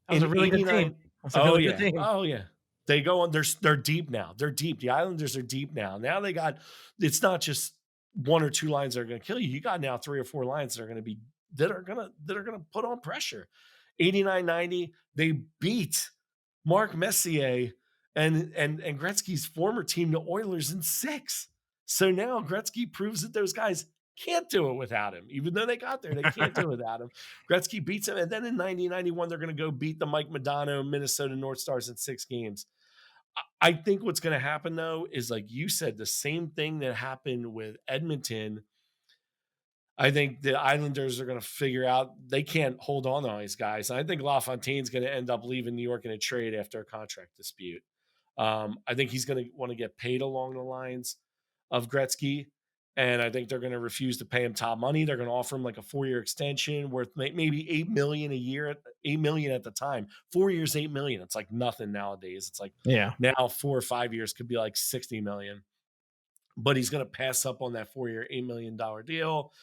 [SPEAKER 1] That was
[SPEAKER 2] In
[SPEAKER 1] a really good team.
[SPEAKER 2] 89.
[SPEAKER 1] That's a
[SPEAKER 2] Oh,
[SPEAKER 1] really good
[SPEAKER 2] yeah.
[SPEAKER 1] team.
[SPEAKER 2] Oh, yeah. They go on, they're deep now. They're deep. The Islanders are deep now. Now they got, it's not just 1 or 2 lines that are gonna kill you. You got now 3 or 4 lines that are gonna be, that are gonna put on pressure. 89, 90, they beat Mark Messier and Gretzky's former team, the Oilers, in 6. So now Gretzky proves that those guys can't do it without him. Even though they got there, they can't do it without him. Gretzky beats him. And then in 1991, they're going to go beat the Mike Modano Minnesota North Stars in 6 games. I think what's going to happen, though, is like you said, the same thing that happened with Edmonton. I think the Islanders are going to figure out they can't hold on to all these guys. And I think LaFontaine's going to end up leaving New York in a trade after a contract dispute. I think he's going to want to get paid along the lines of Gretzky. And I think they're going to refuse to pay him top money. They're going to offer him like a 4-year extension worth maybe 8 million a year, 8 million at the time. 4 years, 8 million. It's like nothing nowadays. It's like
[SPEAKER 1] Yeah.
[SPEAKER 2] now 4 or 5 years could be like 60 million. But he's going to pass up on that 4-year, $8 million deal,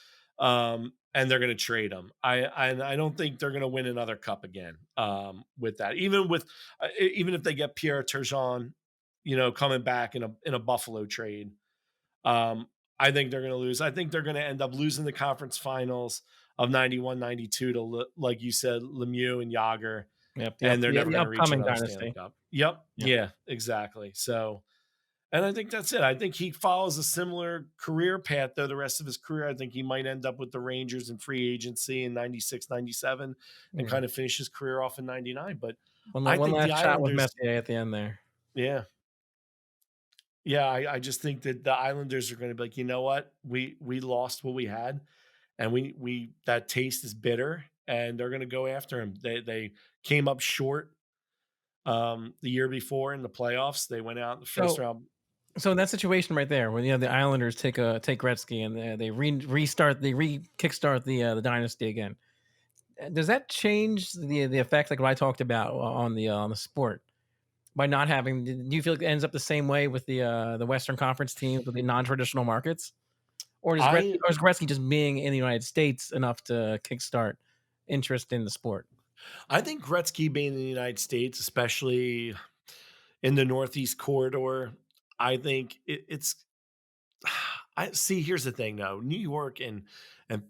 [SPEAKER 2] and they're going to trade him. I don't think they're going to win another cup again with that. Even if they get Pierre Turgeon, coming back in a Buffalo trade, um, I think they're going to lose. I think they're going to end up losing the conference finals of 91, 92 to, like you said, Lemieux and Yager,
[SPEAKER 1] Yep.
[SPEAKER 2] and they're never
[SPEAKER 1] The
[SPEAKER 2] going to reach
[SPEAKER 1] upcoming
[SPEAKER 2] another Stanley
[SPEAKER 1] dynasty.
[SPEAKER 2] Cup. Yep.
[SPEAKER 1] Yep.
[SPEAKER 2] Yeah, exactly. So, and I think that's it. I think he follows a similar career path, though, the rest of his career. I think he might end up with the Rangers in free agency in 96, 97, and
[SPEAKER 1] Yeah.
[SPEAKER 2] kind of finish his career off in 99. But I
[SPEAKER 1] One
[SPEAKER 2] think the
[SPEAKER 1] last shot with
[SPEAKER 2] Islanders,
[SPEAKER 1] Messier at the end there.
[SPEAKER 2] yeah. Yeah, I just think that the Islanders are going to be like, you know what? We lost what we had, and we that taste is bitter, and they're going to go after him. They came up short the year before in the playoffs. They went out in the first
[SPEAKER 1] So
[SPEAKER 2] round.
[SPEAKER 1] so in that situation right there, when the Islanders take Gretzky and they restart, they kickstart the dynasty again. Does that change the effect, like what I talked about on the sport by not having? Do you feel like it ends up the same way with the Western Conference teams with the non-traditional markets,
[SPEAKER 2] I
[SPEAKER 1] or is Gretzky just being in the United States enough to kickstart interest in the sport?
[SPEAKER 2] I think Gretzky being in the United States, especially in the Northeast corridor, I think it's. I see. Here's the thing, though: New York and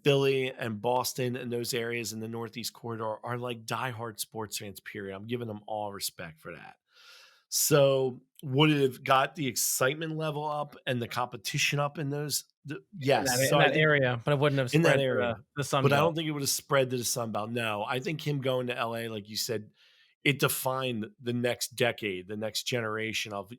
[SPEAKER 2] Philly and Boston and those areas in the Northeast corridor are like diehard sports fans. Period. I'm giving them all respect for that. So would it have got the excitement level up and the competition up in those? Yes.
[SPEAKER 1] In
[SPEAKER 2] So I
[SPEAKER 1] that
[SPEAKER 2] think
[SPEAKER 1] area, but it wouldn't have
[SPEAKER 2] in that
[SPEAKER 1] spread to
[SPEAKER 2] area,
[SPEAKER 1] the Sun
[SPEAKER 2] but I
[SPEAKER 1] Belt.
[SPEAKER 2] don't think it would have spread to the Sun Belt. No, I think him going to LA, like you said, it defined the next decade, the next generation of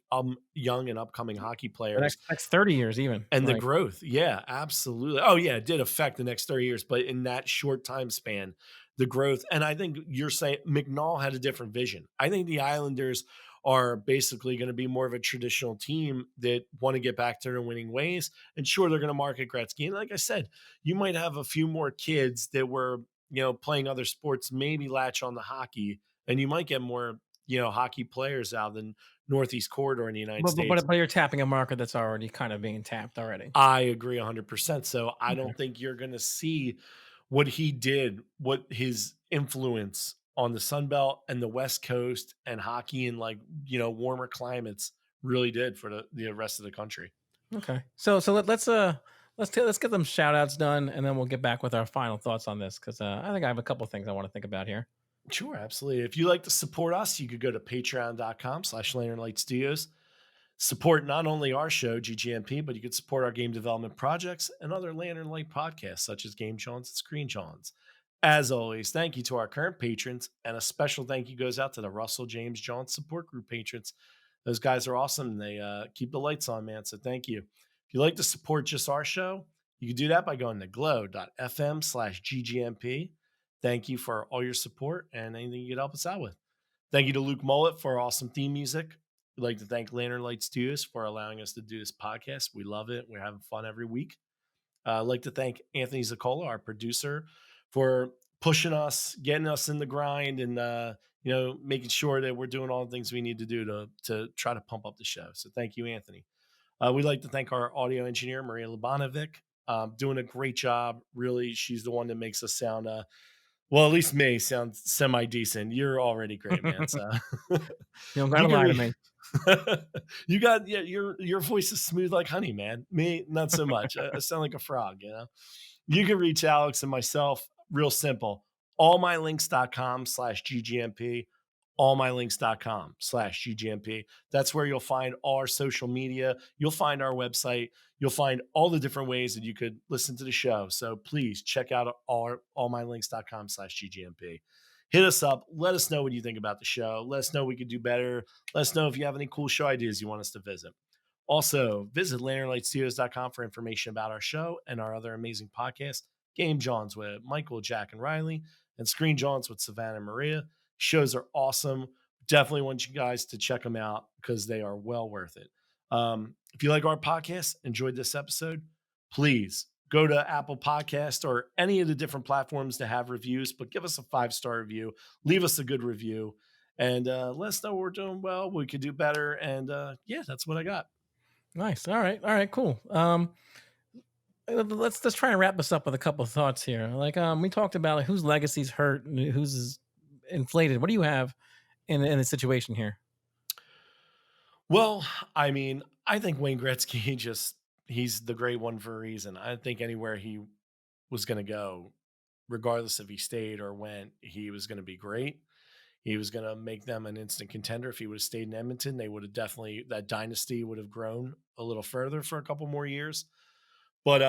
[SPEAKER 2] young and upcoming hockey
[SPEAKER 1] The
[SPEAKER 2] players
[SPEAKER 1] next 30 years even,
[SPEAKER 2] and the
[SPEAKER 1] like,
[SPEAKER 2] growth. Yeah, absolutely. Oh, yeah, it did affect the next 30 years, but in that short time span, the growth. And I think you're saying McNall had a different vision. I think the Islanders are basically going to be more of a traditional team that want to get back to their winning ways. And sure, they're going to market Gretzky. And like I said, you might have a few more kids that were, playing other sports, maybe latch on to hockey, and you might get more, hockey players out of the Northeast corridor in the United States.
[SPEAKER 1] but you're tapping a market that's already kind of being tapped already.
[SPEAKER 2] I agree 100%. So I
[SPEAKER 1] Okay.
[SPEAKER 2] don't think you're going to see what he did, what his influence on the Sun Belt and the West Coast and hockey in, like, warmer climates really did for the rest of the country.
[SPEAKER 1] Okay. Let's get them shout outs done, and then we'll get back with our final thoughts on this because I think I have a couple things I want to think about here.
[SPEAKER 2] Sure, absolutely. If you like to support us, you could go to patreon.com/LanternLight Studios. Support not only our show, GGMP, but you could support our game development projects and other Lantern Light podcasts, such as Game Johns and Screen Johns. As always, thank you to our current patrons, and a special thank you goes out to the Russell James Johns support group patrons. Those guys are awesome. They keep the lights on, man. So thank you. If you like to support just our show, you can do that by going to glow.fm/GGMP. Thank you for all your support and anything you could help us out with. Thank you to Luke Mullet for our awesome theme music. We'd like to thank Lantern Light Studios for allowing us to do this podcast. We love it. We're having fun every week. I'd like to thank Anthony Ziccola, our producer, for pushing us, getting us in the grind, and making sure that we're doing all the things we need to do to try to pump up the show. So thank you, Anthony. We'd like to thank our audio engineer, Maria Labanovic, doing a great job. Really, she's the one that makes us sound well, at least me sound semi decent. You're already great, man. So
[SPEAKER 1] You don't gotta
[SPEAKER 2] you can
[SPEAKER 1] lie to me.
[SPEAKER 2] you got your voice is smooth like honey, man. Me, not so much. I sound like a frog, you know. You can reach Alex and myself real simple. Allmylinks.com/GGMP. Allmylinks.com/GGMP. That's where you'll find all our social media. You'll find our website. You'll find all the different ways that you could listen to the show. So please check out allmylinks.com/GGMP. Hit us up. Let us know what you think about the show. Let us know we could do better. Let us know if you have any cool show ideas you want us to visit. Also, visit lanternlightstudios.com for information about our show and our other amazing podcasts. Game Johns with Michael, Jack, and Riley, and Screen Johns with Savannah and Maria. Shows are awesome. Definitely want you guys to check them out because they are well worth it. If you like our podcast, enjoyed this episode, please go to Apple Podcast or any of the different platforms to have reviews, but give us a 5-star review. Leave us a good review and let us know we're doing well. We could do better. And yeah, that's what I got.
[SPEAKER 1] Nice. All right, cool. Let's try and wrap this up with a couple of thoughts here. Like we talked about like, whose legacy's hurt and whose is inflated. What do you have in the situation here?
[SPEAKER 2] Well, I mean, I think Wayne Gretzky he's the great one for a reason. I think anywhere he was going to go, regardless if he stayed or went, he was going to be great. He was going to make them an instant contender. If he would have stayed in Edmonton, they would have that dynasty would have grown a little further for a couple more years. But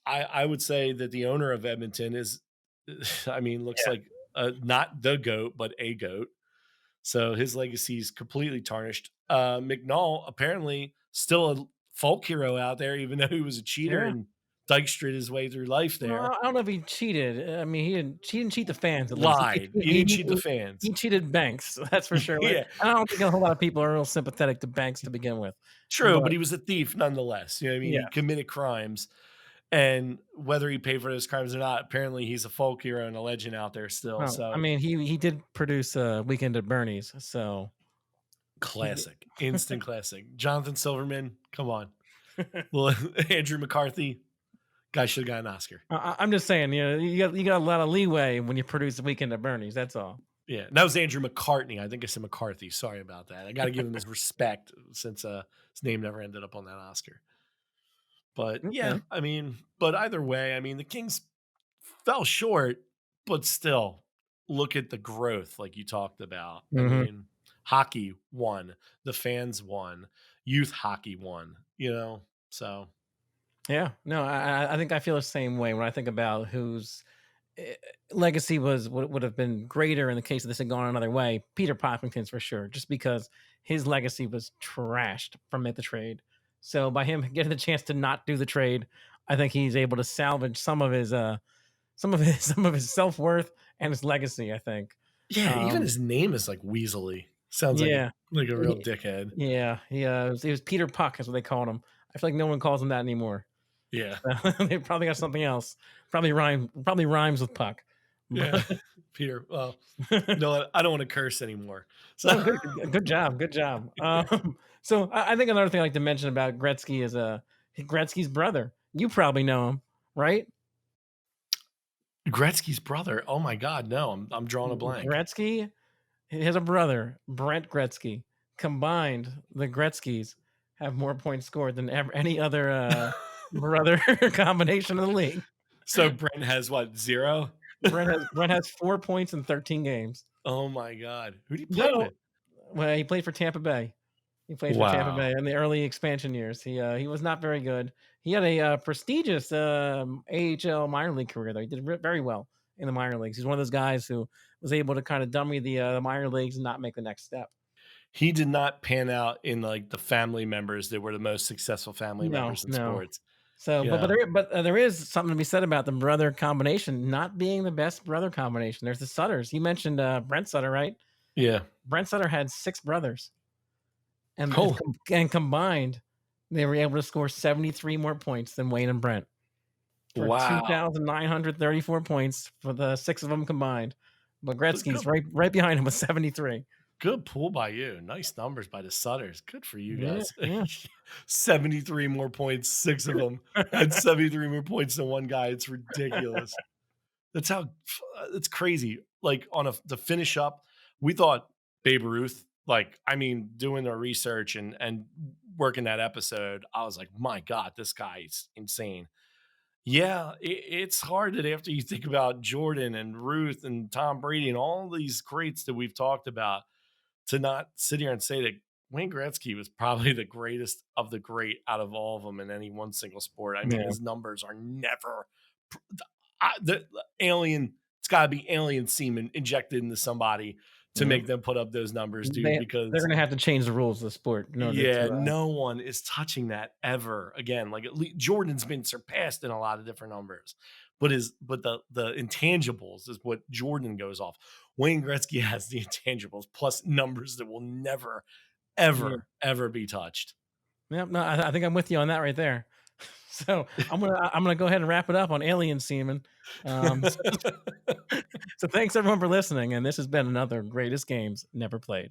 [SPEAKER 2] I would say that the owner of Edmonton is, I mean, looks like not the GOAT, but a GOAT. So his legacy is completely tarnished. McNall apparently still a folk hero out there, even though he was a cheater and Dykstrad his way through life there.
[SPEAKER 1] Well, I don't know if he cheated. I mean, he didn't cheat the fans. At least.
[SPEAKER 2] Lied. He didn't cheat the fans.
[SPEAKER 1] He cheated Banks. That's for sure.
[SPEAKER 2] Yeah.
[SPEAKER 1] I don't think a whole lot of people are real sympathetic to Banks to begin with.
[SPEAKER 2] True, but he was a thief nonetheless. You know what I mean?
[SPEAKER 1] Yeah.
[SPEAKER 2] He committed crimes. And whether he paid for those crimes or not, apparently he's a folk hero and a legend out there still.
[SPEAKER 1] Well,
[SPEAKER 2] So
[SPEAKER 1] I mean, he did produce Weekend at Bernie's. So
[SPEAKER 2] classic, instant classic. Jonathan Silverman, come on. Well, Andrew McCarthy, guy should have got an Oscar.
[SPEAKER 1] I'm just saying, you got a lot of leeway when you produce Weekend at Bernie's. That's all.
[SPEAKER 2] Yeah, that was Andrew McCartney. I think I said McCarthy. Sorry about that. I got to give him his respect since his name never ended up on that Oscar. But yeah, I mean, but either way, I mean, the Kings fell short, but still, look at the growth like you talked about. I mean, hockey won, the fans won, youth hockey won, so.
[SPEAKER 1] Yeah, no, I think I feel the same way when I think about whose legacy would have been greater in the case of this had gone another way. Peter Poppington's for sure, just because his legacy was trashed from the trade. So by him getting the chance to not do the trade, I think he's able to salvage some of his self-worth and his legacy, I think.
[SPEAKER 2] Yeah, even his name is like Weasley. Sounds like a real dickhead.
[SPEAKER 1] Yeah, it was Peter Puck is what they called him. I feel like no one calls him that anymore.
[SPEAKER 2] Yeah.
[SPEAKER 1] They probably got something else. Probably rhymes with Puck.
[SPEAKER 2] Yeah. Peter. Well, no, I don't want to curse anymore. So
[SPEAKER 1] good job. So I think another thing I like to mention about Gretzky is Gretzky's brother. You probably know him, right?
[SPEAKER 2] Gretzky's brother. Oh my God, no! I'm drawing a blank.
[SPEAKER 1] Gretzky, he has a brother, Brent Gretzky. combined, the Gretzkys have more points scored than any other brother combination in the league.
[SPEAKER 2] So Brent has what, 0?
[SPEAKER 1] Brent has 4 points in 13 games.
[SPEAKER 2] Oh my god. Who'd he play
[SPEAKER 1] No,
[SPEAKER 2] with?
[SPEAKER 1] well, he played for Tampa Bay. He plays for Tampa
[SPEAKER 2] Wow.
[SPEAKER 1] Bay in the early expansion years. He was not very good. He had a, prestigious, AHL minor league career, though. He did very well in the minor leagues. He's one of those guys who was able to kinda dummy the minor leagues and not make the next step.
[SPEAKER 2] He did not pan out in, like, the family members that were the most successful family
[SPEAKER 1] No,
[SPEAKER 2] members in
[SPEAKER 1] no.
[SPEAKER 2] sports.
[SPEAKER 1] So,
[SPEAKER 2] Yeah.
[SPEAKER 1] there is something to be said about the brother combination not being the best brother combination. There's the Sutters. You mentioned, Brent Sutter, right?
[SPEAKER 2] Yeah.
[SPEAKER 1] Brent Sutter had 6 brothers,
[SPEAKER 2] Oh,
[SPEAKER 1] and combined, they were able to score 73 more points than Wayne and Brent for
[SPEAKER 2] wow.
[SPEAKER 1] 2,934 points for the 6 of them combined. But Gretzky's
[SPEAKER 2] Good
[SPEAKER 1] right behind him with 73.
[SPEAKER 2] good pull by you. Nice numbers by the Sutters. Good for you
[SPEAKER 1] Yeah,
[SPEAKER 2] guys.
[SPEAKER 1] yeah.
[SPEAKER 2] 73 more points, 6 of them had 73 more points than one guy. It's ridiculous. That's how it's crazy. Like on a to finish up, we thought Babe Ruth, like, I mean, doing our research and working that episode, I was like, my God, this guy's insane. Yeah, it's hard that after you think about Jordan and Ruth and Tom Brady and all these greats that we've talked about, to not sit here and say that Wayne Gretzky was probably the greatest of the great out of all of them in any one single sport. I mean,
[SPEAKER 1] Yeah,
[SPEAKER 2] his numbers are never the alien. It's got to be alien semen injected into somebody to
[SPEAKER 1] yeah.
[SPEAKER 2] make them put up those numbers, dude.
[SPEAKER 1] They're
[SPEAKER 2] Because
[SPEAKER 1] gonna have to change the rules of the sport in order
[SPEAKER 2] yeah,
[SPEAKER 1] to,
[SPEAKER 2] no one is touching that ever again. Like at least Jordan's been surpassed in a lot of different numbers, but the intangibles is what Jordan goes off. Wayne Gretzky has the intangibles plus numbers that will never,
[SPEAKER 1] yeah.
[SPEAKER 2] ever be touched.
[SPEAKER 1] Yep, no, I think I'm with you on that right there. So, I'm gonna go ahead and wrap it up on alien semen. So so thanks everyone for listening, and this has been another Greatest Games Never Played.